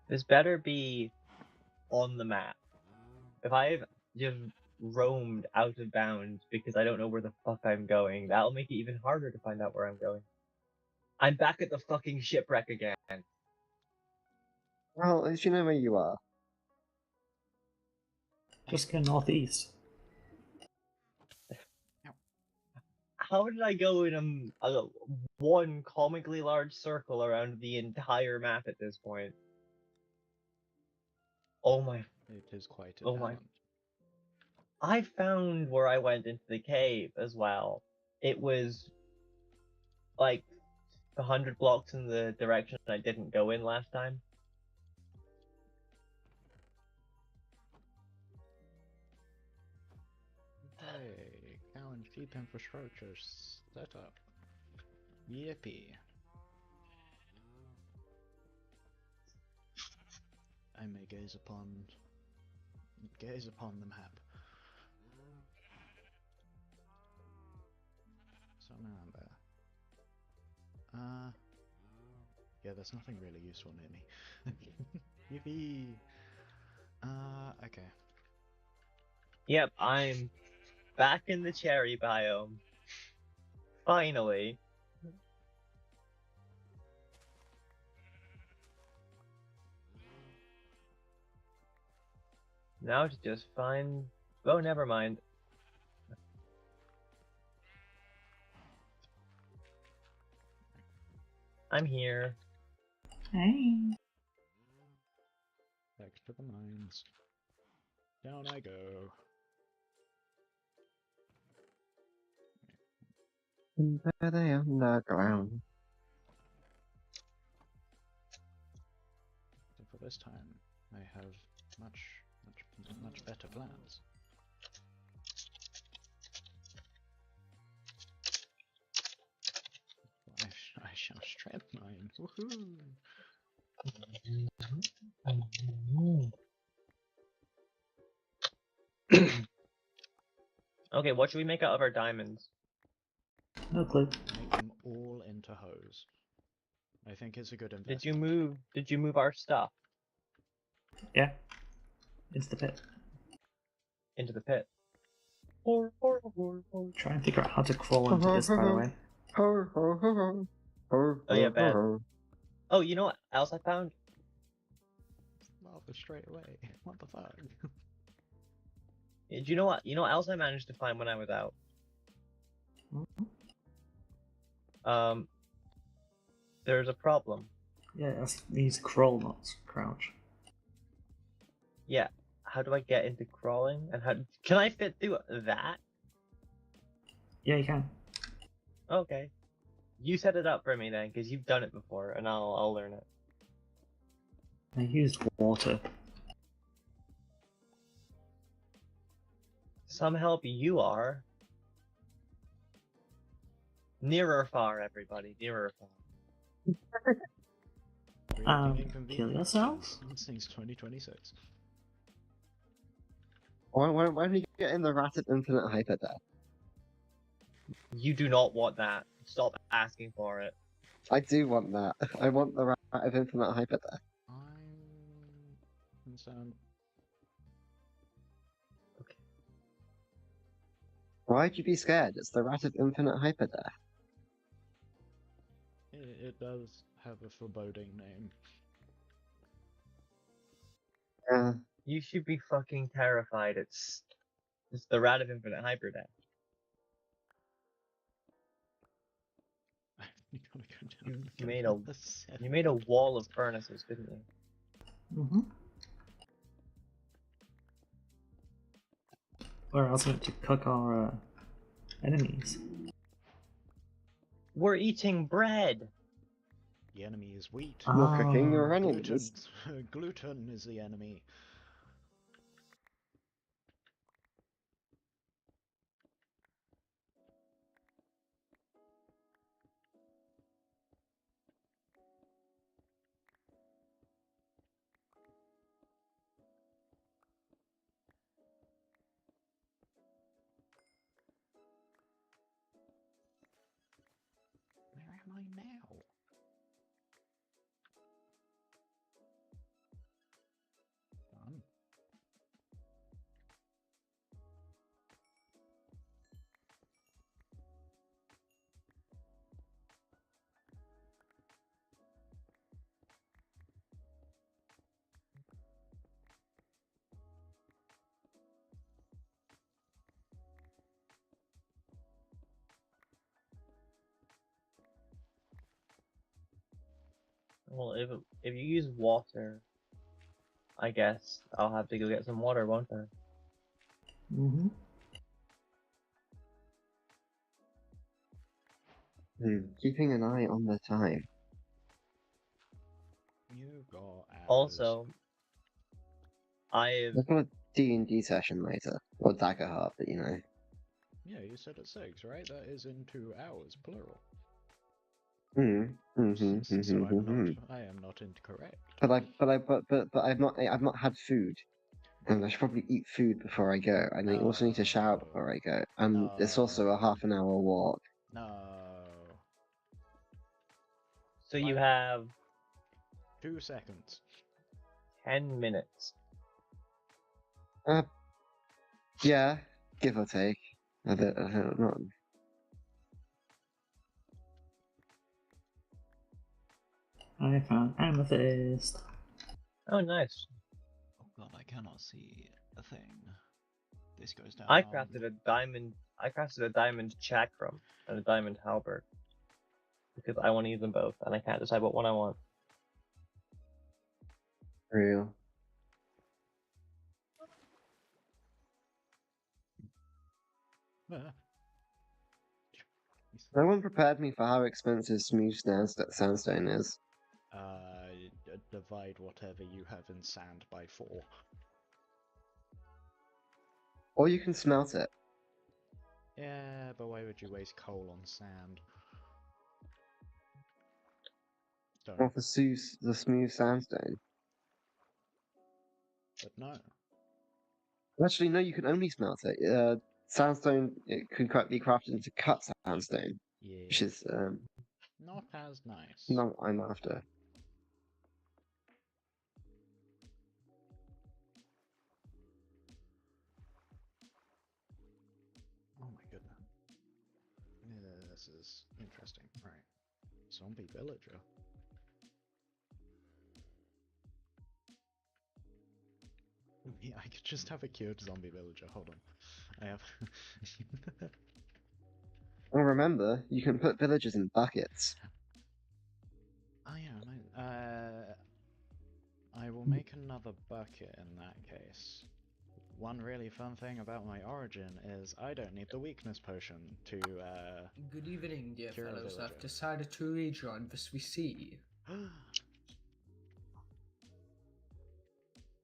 This better be on the map. If I've just roamed out of bounds because I don't know where the fuck I'm going, that'll make it even harder to find out where I'm going. I'm back at the fucking shipwreck again. Well, at least you know where you are. Just go northeast. How did I go in one comically large circle around the entire map at this point? Oh my. It is quite a Oh my- talent. I found where I went into the cave as well. It was like 100 blocks in the direction I didn't go in last time. Hey, cow and sheep infrastructure set up. Yippee. I may gaze upon the map. Something around there. Yeah, there's nothing really useful near me. Yippee! Okay. Yep, I'm back in the cherry biome. Finally. Now to just find... Oh, never mind. I'm here. Hey. Back to the mines. Down I go. Into the underground. So for this time, I have much better plans. I shall strip mine. Woohoo! Okay, what should we make out of our diamonds? No clue. Make them all into hoes. I think it's a good investment. Did you move our stuff Yeah. It's the pit. into the pit? Try and figure out how to crawl into this, by the way. Oh yeah, bad. Oh, you know what else I found? Lava straight away. What the fuck? Do you know what? You know what else I managed to find when I was out? There's a problem. Yeah, that's, you need to crawl, not crouch. Yeah. How do I get into crawling? And how can I fit through that? Yeah, you can. Okay. You set it up for me then, because you've done it before, and I'll learn it. I used water. Some help you are. Nearer far, everybody. Nearer far. Kill yourselves? Since 2026. Why don't we get in the rat of infinite hyperdeath? You do not want that. Stop asking for it. I do want that. I want the rat of infinite hyperdeath. I'm concerned. Why'd you be scared? It's the rat of infinite hyperdeath. It does have a foreboding name. Yeah. You should be fucking terrified. It's the rat of infinite hyperdeath. You gotta go down. You made a wall of furnaces, didn't you? Mm-hmm. We're also going to cook our enemies. We're eating bread. The enemy is wheat. You're cooking your Ah, Gluten, enemies. gluten is the enemy. Why now? Done. Well, if you use water, I guess I'll have to go get some water, won't I? Mm-hmm. Keeping an eye on the time. You got hours. Also, I've I've got a D&D session later. Or Dagger Heart, but you know. Yeah, you said at 6, right? That is in 2 hours, plural. So I am not incorrect. But I've not had food. And I should probably eat food before I go. And I also need to shower before I go. And it's also a half an hour walk. No. so you Why- have 2 seconds. 10 minutes. Yeah, give or take. I don't know. I found amethyst. Oh, nice. Oh god, I cannot see a thing. This goes down. I crafted a diamond. I crafted a diamond chakram and a diamond halberd because I want to use them both, and I can't decide what one I want. Real. Ah. No one prepared me for how expensive smooth sandstone is. Divide whatever you have in sand by 4. Or you can smelt it. Yeah, but why would you waste coal on sand? Don't. Or for the smooth sandstone. But no. Actually, no, you can only smelt it. Sandstone it can be crafted into cut sandstone, Yeah. which is Not as nice. not what I'm after. Oh my goodness. Yeah, this is interesting. Right. Zombie villager. Yeah, I could just have a cured zombie villager. Hold on. I have. Well, remember, you can put villagers in buckets. Oh yeah, I will make another bucket in that case. One really fun thing about my origin is I don't need the weakness potion to Good evening, dear Cure a fellows. villager. I've decided to rejoin this VC.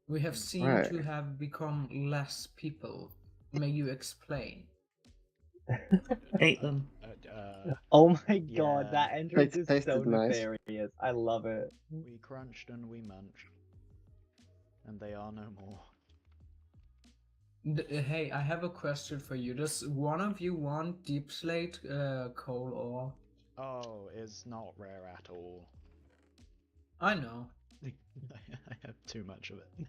We have seemed Right. to have become less people. May you explain? Ate them. Oh my Yeah. god, that entrance is so Tasted nice. nefarious. I love it. We crunched and we munched. And they are no more. Hey, I have a question for you. Does one of you want deep slate coal ore? Oh, it's not rare at all. I know. I have too much of it.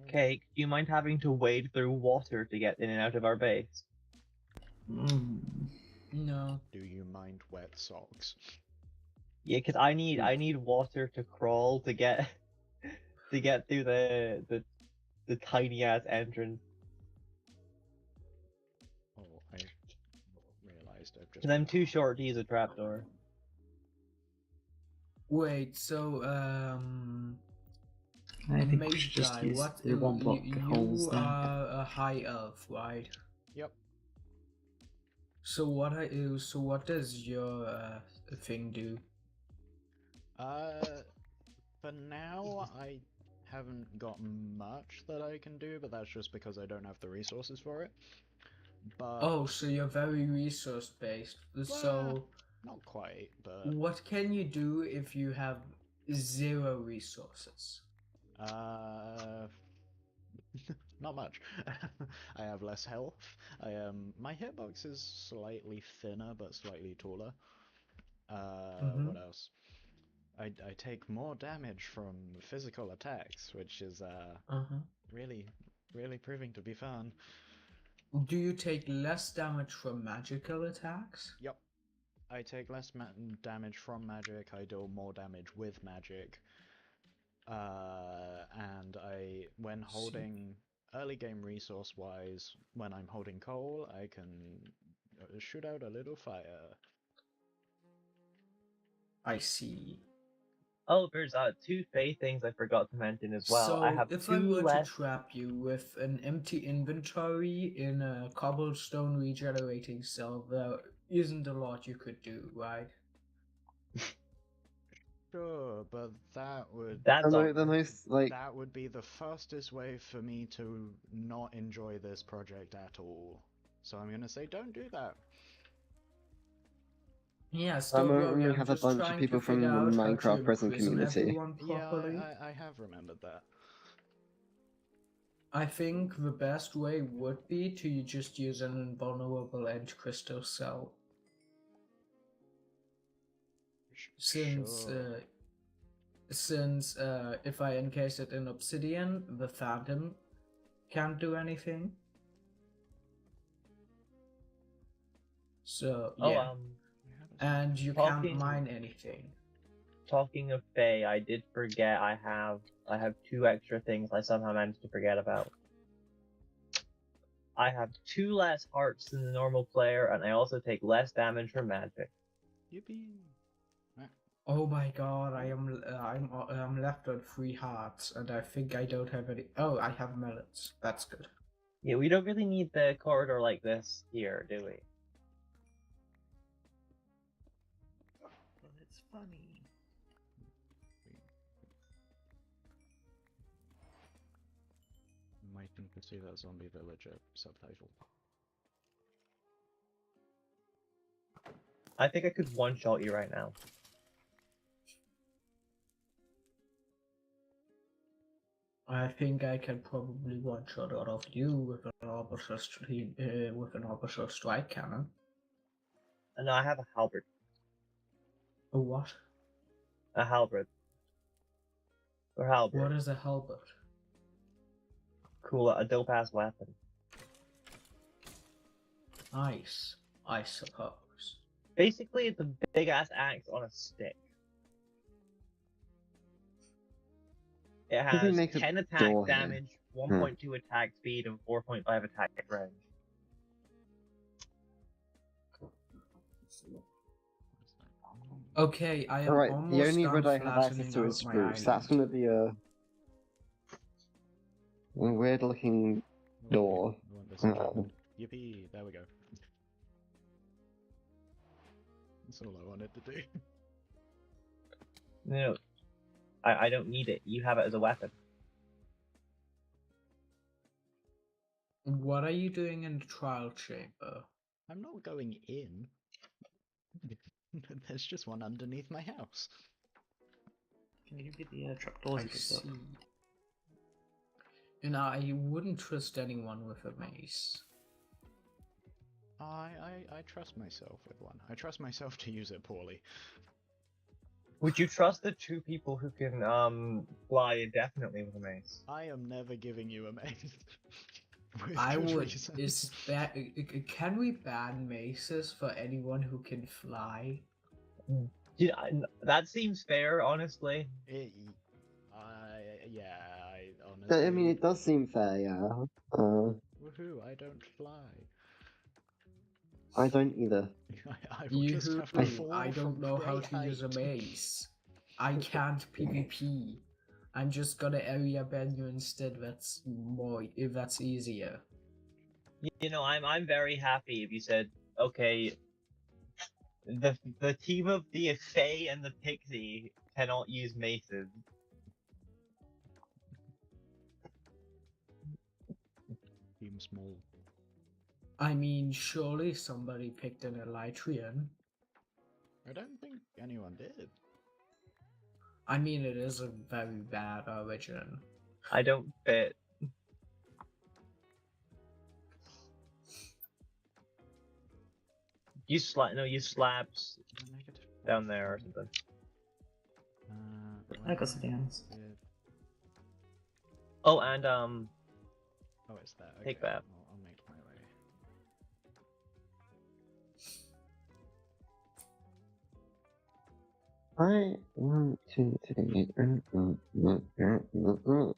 Cake, do you mind having to wade through water to get in and out of our base? No. Do you mind wet socks? Yeah, because I need water to crawl to get through the tiny ass entrance. Oh, I realized I've just. Because I'm too short to use a trapdoor. Wait, so I think we Mage should just guy, use what the one block holes you there. are a high elf, right? Yep. So what does your thing do? For now, I haven't got much that I can do, but that's just because I don't have the resources for it. But Oh, so you're very resource based. So not quite, but what can you do if you have 0 resources? not much. I have less health. My hitbox is slightly thinner but slightly taller. What else? I take more damage from physical attacks, which is really proving to be fun. Do you take less damage from magical attacks? Yep. I take less damage from magic, I deal more damage with magic. And when holding early game resource wise, when I'm holding coal, I can shoot out a little fire. I see. Oh, there's two Fey things I forgot to mention as well. So I have if I two were less. to trap you with an empty inventory in a cobblestone regenerating cell, there isn't a lot you could do, right? Sure, but that would That's The awkward. most like that would be the fastest way for me to not enjoy this project at all. So I'm gonna say don't do that. Yes, I'm don't worry, only I'm have a just bunch of trying to people from figure the out how to Minecraft prison imprison community. everyone Yeah, properly. I have remembered that. I think the best way would be to just use an invulnerable end crystal cell. Since Sure. if I encase it in obsidian, the phantom can't do anything. So yeah, and you can't talking- mine anything. Talking of Fae, I did forget I have two extra things I somehow managed to forget about. I have 2 less hearts than the normal player, and I also take less damage from magic. Yippee! Oh my god, I'm left on 3 hearts, and I think I don't have any. Oh, I have melons. That's good. Yeah, we don't really need the corridor like this here, do we? Well, it's funny. Might need to see that zombie villager subtitle. I think I could one-shot you right now. I think I can probably one-shot all of you with an orbital strike cannon. And I have a halberd. A what? A halberd. Or halberd. What is a halberd? Cool, a dope-ass weapon. Nice, I suppose. Basically, it's a big-ass axe on a stick. It Could we has make a 10 attack door here? damage, 1.2 attack speed, and 4.5 attack range. Okay, I am Alright, almost the only done wood I have access flattening to out is my spruce. That's island. gonna be a weird looking door. I want this achievement. Yippee! There we go. That's all I wanted to do. No, I don't need it. You have it as a weapon. What are you doing in the trial chamber? I'm not going in. There's just one underneath my house. Can you get the trapdoors I you picked see. up? You know, I wouldn't trust anyone with a mace. I trust myself with one. I trust myself to use it poorly. Would you trust the 2 people who can fly indefinitely with a mace? I am never giving you a mace. With I good would. reasons. Can we ban maces for anyone who can fly? Yeah, that seems fair, honestly. Yeah, I honestly. I mean, it does seem fair, yeah. Woohoo! I don't fly. I don't either. I will just have to fall I don't from know how great to use a height. mace. I can't PvP. I'm just gonna area ban you instead. That's easier. You know, I'm very happy if you said, okay, the team of the Fae and the Pixie cannot use maces. Team small. I mean, surely somebody picked an Elytrian. I don't think anyone did. I mean, it is a very bad origin. I don't fit. Use slabs Negative down there or something. I got something else. Oh, and Oh, it's there. Okay. Take that. I'll make my way. I 1, 2, 3.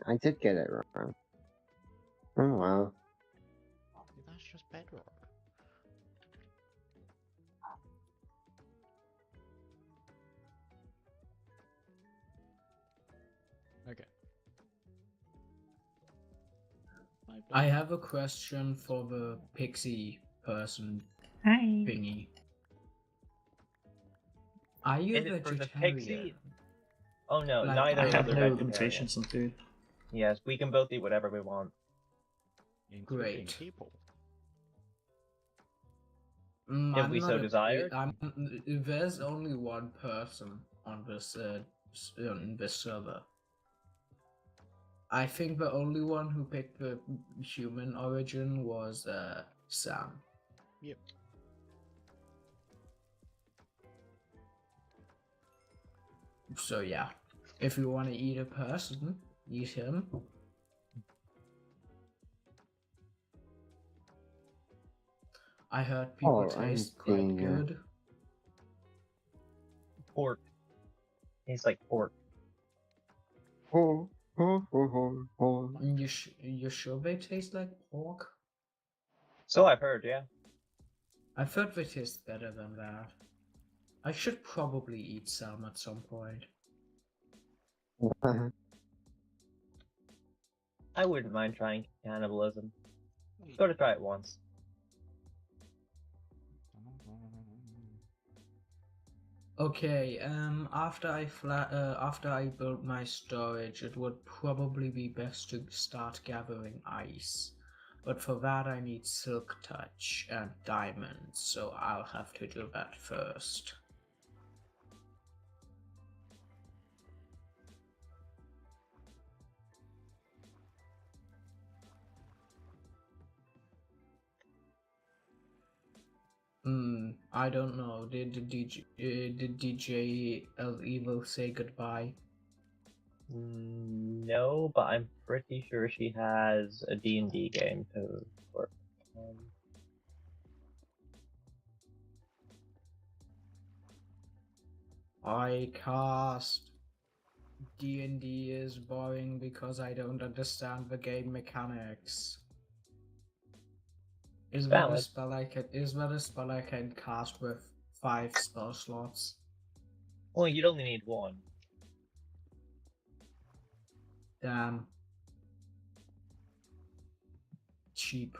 I did get it wrong. Oh wow. That's just bedrock. Okay. I have a question for the pixie person Hi. thingy. Are you is it for the vegetarian? pixie? Oh no, Like, neither I of have us are no vegetarian. limitations on food. Yes, we can both eat whatever we want. Including Great. people. If I'm we not so a- desired. There's only one person on this in this server. I think the only one who picked the human origin was Sam. Yep. So yeah, if you want to eat a person, eat him. I heard people Oh, I'm taste quite being, good. Pork. Tastes like pork. Ho, ho, ho, ho, ho. You sure they taste like pork? So I've heard, yeah. I've heard they taste better than that. I should probably eat some at some point. I wouldn't mind trying cannibalism. Go to try it once. Okay, after I built my storage, it would probably be best to start gathering ice. But for that I need silk touch and diamonds, so I'll have to do that first. I don't know. Did DJ El Evil say goodbye? No, but I'm pretty sure she has a D&D game to work on. I cast. D&D is boring because I don't understand the game mechanics. Is that a Valid. spell I can cast with 5 spell slots? Well, you'd only need one. Damn. Cheap.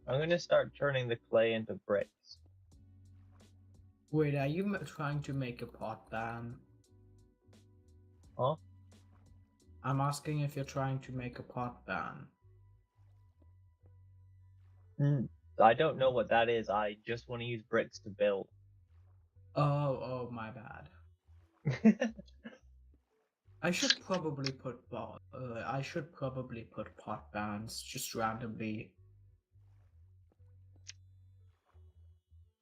I'm gonna start turning the clay into bricks. Wait, are you trying to make a pot ban? Huh? I'm asking if you're trying to make a pot ban. I don't know what that is. I just want to use bricks to build. Oh, my bad. I should probably put pot bans just randomly.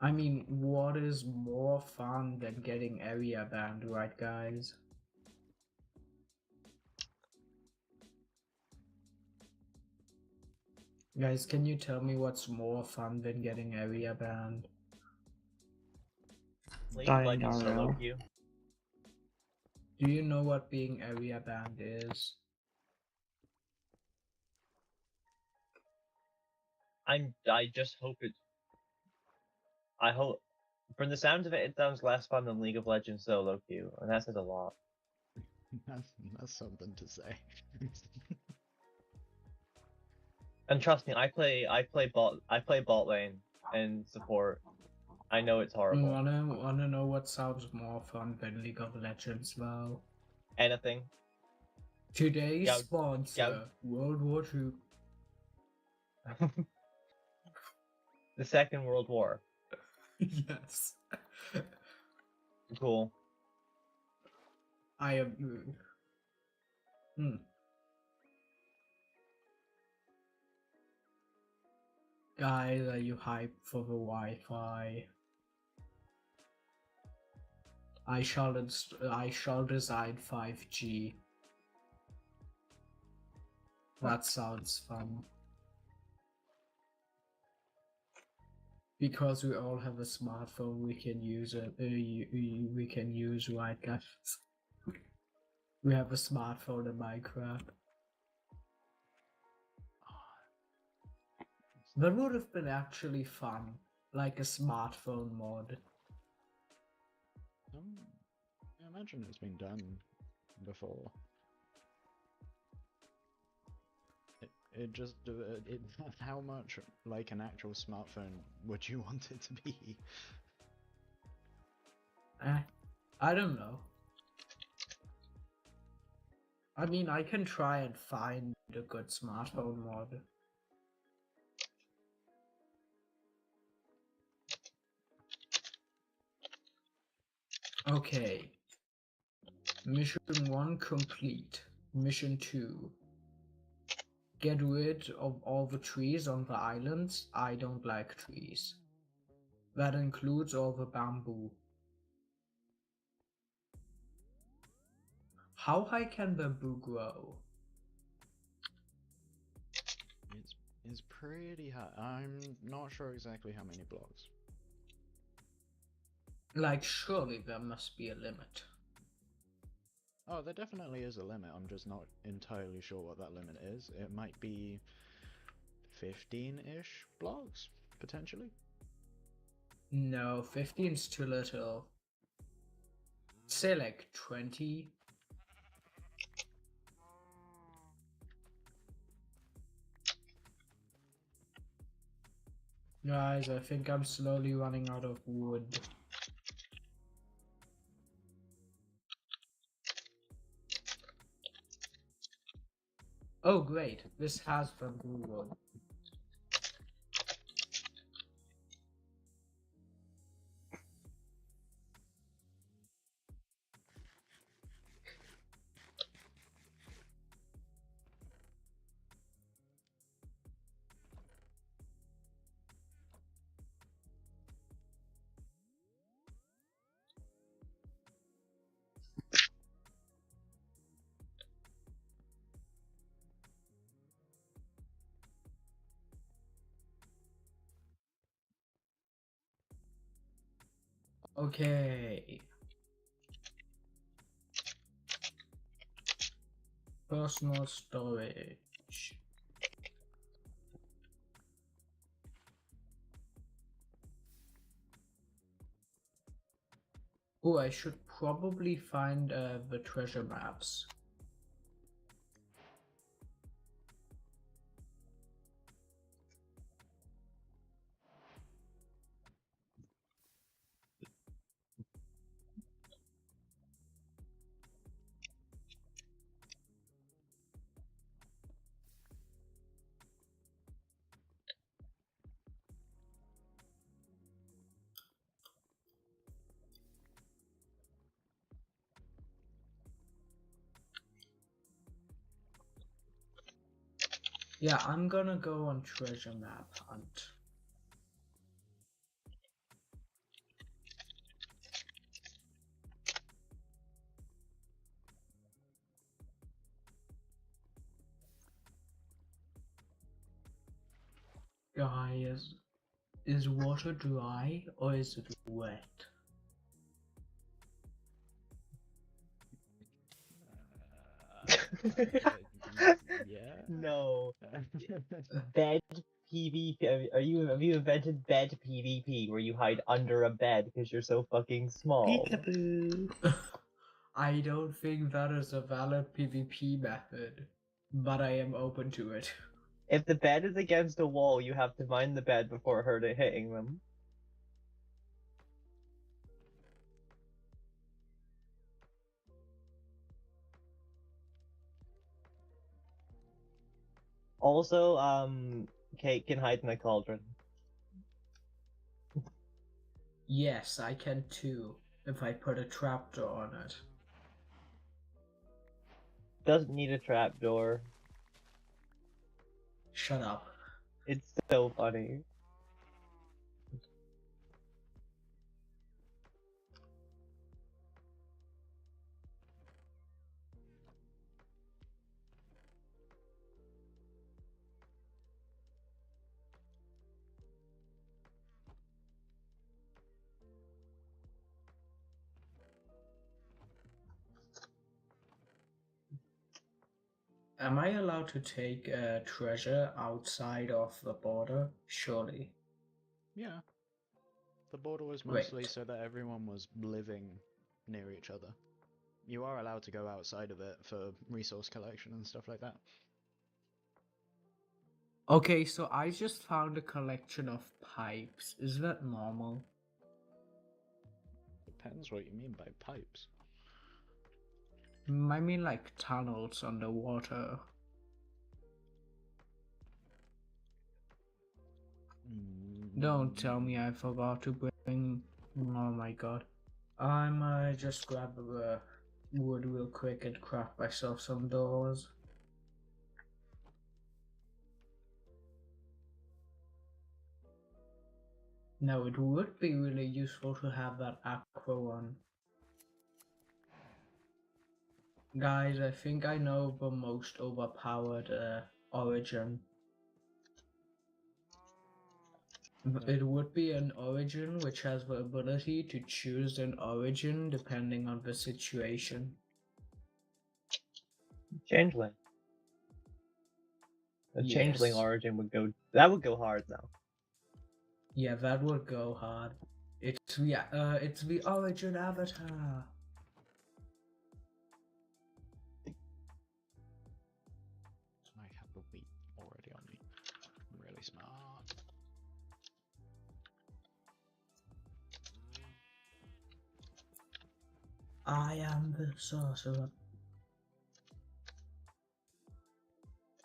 I mean, what is more fun than getting area banned, right, guys? Guys, can you tell me what's more fun than getting area banned? League of Dying Legends solo RL. queue. Do you know what being area banned is? I just hope it. I hope. From the sounds of it, it sounds less fun than League of Legends solo queue, and that says a lot. That's something to say. And trust me, I play bot lane and support. I know it's horrible. Wanna know what sounds more fun than League of Legends, though? Anything. Today's Yeah, sponsor, World War II. The Second World War. Yes. Cool. I am. Guys, are you hyped for the Wi-Fi? I shall design 5G. That sounds fun. Because we all have a smartphone, we can use it. We can use, right, guys? We have a smartphone in Minecraft. That would have been actually fun, like a smartphone mod. I imagine it's been done before. It just how much like an actual smartphone would you want it to be? I don't know. I mean, I can try and find a good smartphone mod. Okay. Mission 1 complete. Mission 2. Get rid of all the trees on the islands. I don't like trees. That includes all the bamboo. How high can bamboo grow? It's pretty high. I'm not sure exactly how many blocks. Like, surely there must be a limit. Oh, there definitely is a limit. I'm just not entirely sure what that limit is. It might be 15-ish blocks, potentially. No, 15's too little. Say like 20. Guys, I think I'm slowly running out of wood. Oh great, this has bamboo wood. Okay. Personal storage. Oh, I should probably find the treasure maps. Yeah, I'm gonna go on treasure map hunt. Guys, is water dry or is it wet? Yeah. No. Bed PvP. Have you invented bed PvP where you hide under a bed because you're so fucking small? Peekaboo. I don't think that is a valid PvP method, but I am open to it. If the bed is against a wall, you have to mine the bed before hitting them. Also, Kate can hide in a cauldron. Yes, I can too, if I put a trapdoor on it. doesn't need a trapdoor. Shut up. It's so funny. Am I allowed to take treasure outside of the border? Surely. Yeah. The border was Great. mostly so that everyone was living near each other. You are allowed to go outside of it for resource collection and stuff like that. Okay, so I just found a collection of pipes. Is that normal? Depends what you mean by pipes. I mean like tunnels underwater. Don't tell me I forgot to bring... Oh my god. I might just grab wood real quick and craft myself some doors. No, it would be really useful to have that aqua one. Guys, I think I know the most overpowered origin. It would be an origin which has the ability to choose an origin depending on the situation. Changeling. The changeling Yes. origin would go. That would go hard now. Yeah, that would go hard. It's the origin avatar. I have the wheat already on me. I'm really smart. I am the sorcerer.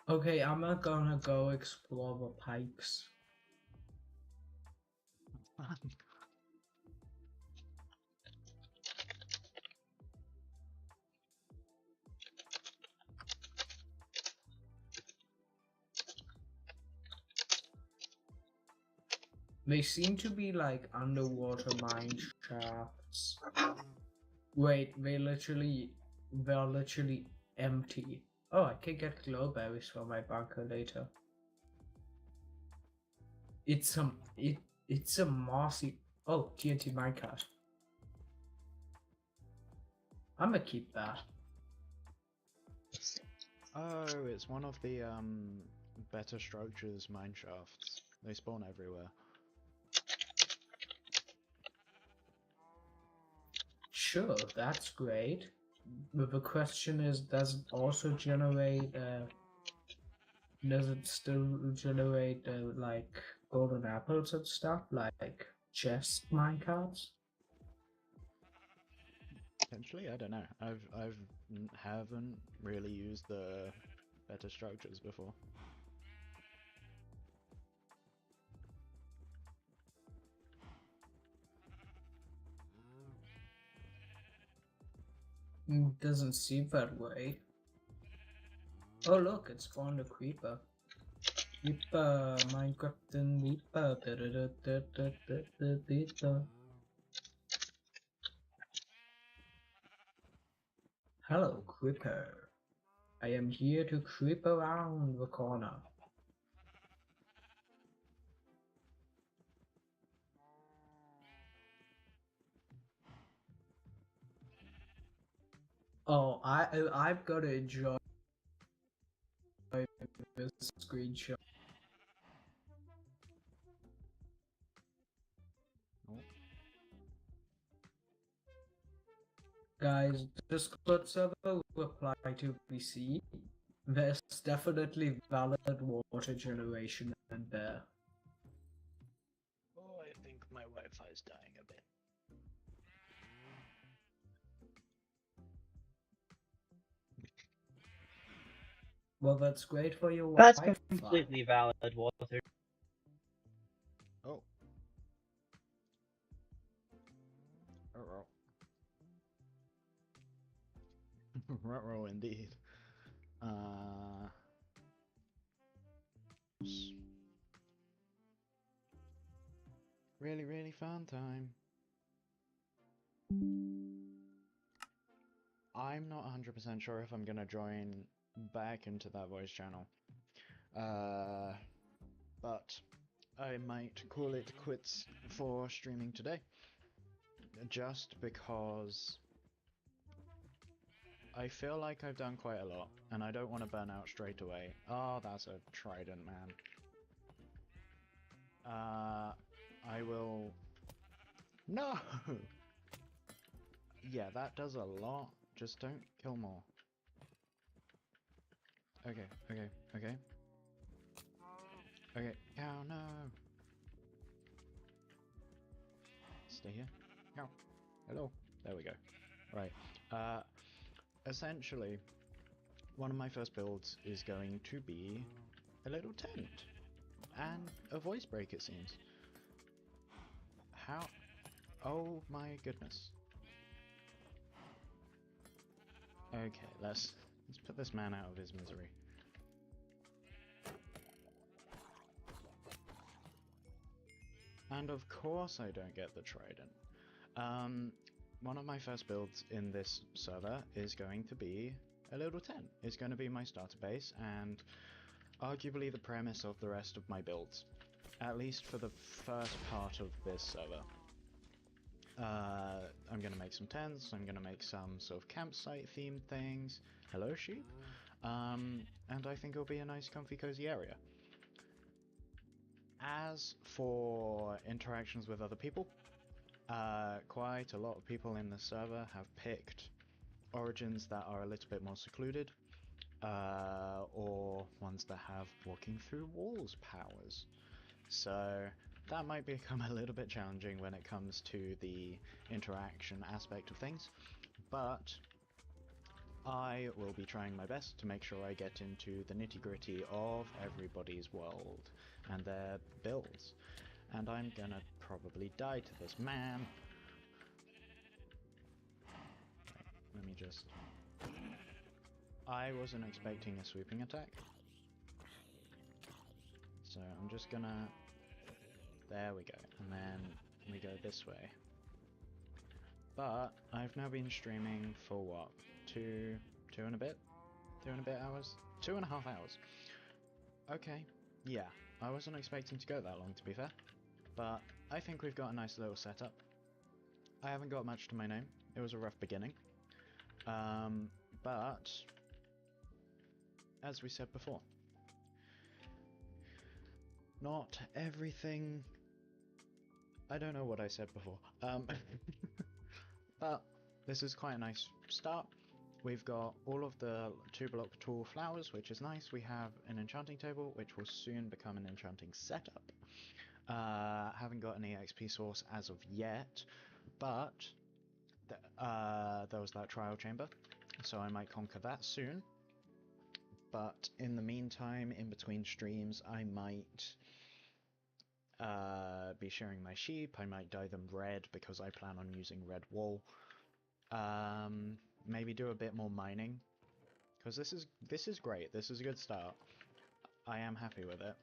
Okay, I'm not gonna go explore the pipes. They seem to be like underwater mine shafts. Wait, they're literally empty. Oh, I can get glowberries from my bunker later. It's a mossy. Oh, TNT minecart. I'm gonna keep that. Oh, it's one of the better structures mine shafts. They spawn everywhere. Sure, that's great. But the question is, does it also generate? Does it still generate like golden apples and stuff, like chest minecarts? Potentially, I don't know. Haven't really used the better structures before. Doesn't seem that way. Oh look, it's spawned a creeper. Creeper, Minecraft and Reaper. Hello, creeper. I am here to creep around the corner. Oh, I've got to enjoy this screenshot. Oh. Guys, Discord server reply to PC. There's definitely valid water generation in there. Oh, I think my Wi-Fi is dying a bit. Well, that's great for your That's Wi-Fi. completely valid, Walter. Oh. Ruh-roh. Ruh-roh indeed. s- really, really fun time. I'm not 100% sure if I'm gonna join back into that voice channel. But I might call it quits for streaming today. Just because I feel like I've done quite a lot, and I don't want to burn out straight away. Oh, that's a trident, man. I will... No! Yeah, that does a lot. Just don't kill more. Okay, okay, okay. Okay, cow, no! Stay here. Cow. Hello. There we go. Right. Essentially, one of my first builds is going to be a little tent. And a voice break, it seems. How? Oh my goodness. Okay, let's put this man out of his misery. And of course I don't get the trident. One of my first builds in this server is going to be a little tent. It's going to be my starter base and arguably the premise of the rest of my builds. At least for the first part of this server. I'm going to make some tents, I'm going to make some sort of campsite themed things. Hello sheep. And I think it'll be a nice comfy cozy area. As for interactions with other people, quite a lot of people in the server have picked origins that are a little bit more secluded, or ones that have walking through walls powers. So that might become a little bit challenging when it comes to the interaction aspect of things, but I will be trying my best to make sure I get into the nitty-gritty of everybody's world and their builds. And I'm gonna probably die to this man. Right, let me just... I wasn't expecting a sweeping attack. So I'm just gonna... There we go. And then we go this way. But I've now been streaming for what? Two and a bit hours? 2.5 hours. Okay, yeah. I wasn't expecting to go that long, to be fair. But I think we've got a nice little setup. I haven't got much to my name. It was a rough beginning. But as we said before, not everything... I don't know what I said before. But this is quite a nice start. We've got all of the 2-block tall flowers, which is nice. We have an enchanting table, which will soon become an enchanting setup. Haven't got any XP source as of yet, but there was that trial chamber, so I might conquer that soon. But in the meantime, in between streams, I might be sharing my sheep. I might dye them red because I plan on using red wool. Maybe do a bit more mining, because this is great. This is a good start. I am happy with it.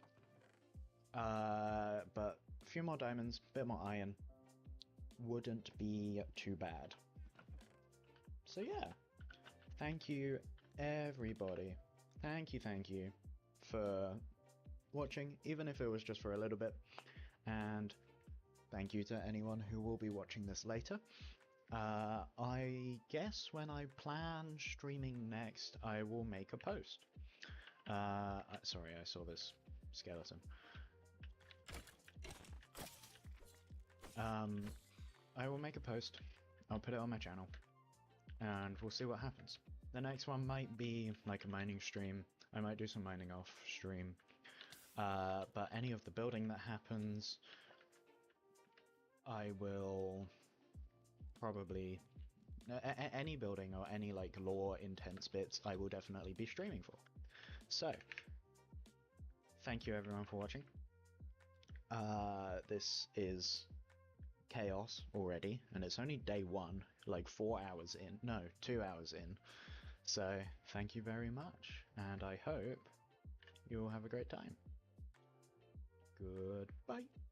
But a few more diamonds, a bit more iron wouldn't be too bad. So yeah, thank you everybody. Thank you for watching, even if it was just for a little bit. And thank you to anyone who will be watching this later. I guess when I plan streaming next, I will make a post. Sorry, I saw this skeleton. I will make a post. I'll put it on my channel, and we'll see what happens. The next one might be like a mining stream. I might do some mining off stream. But any of the building that happens, I will probably... any building or any like lore intense bits, I will definitely be streaming for. So, thank you everyone for watching. This is chaos already, and it's only day 1, like 4 hours in. No, 2 hours in. So, thank you very much, and I hope you all have a great time. Goodbye.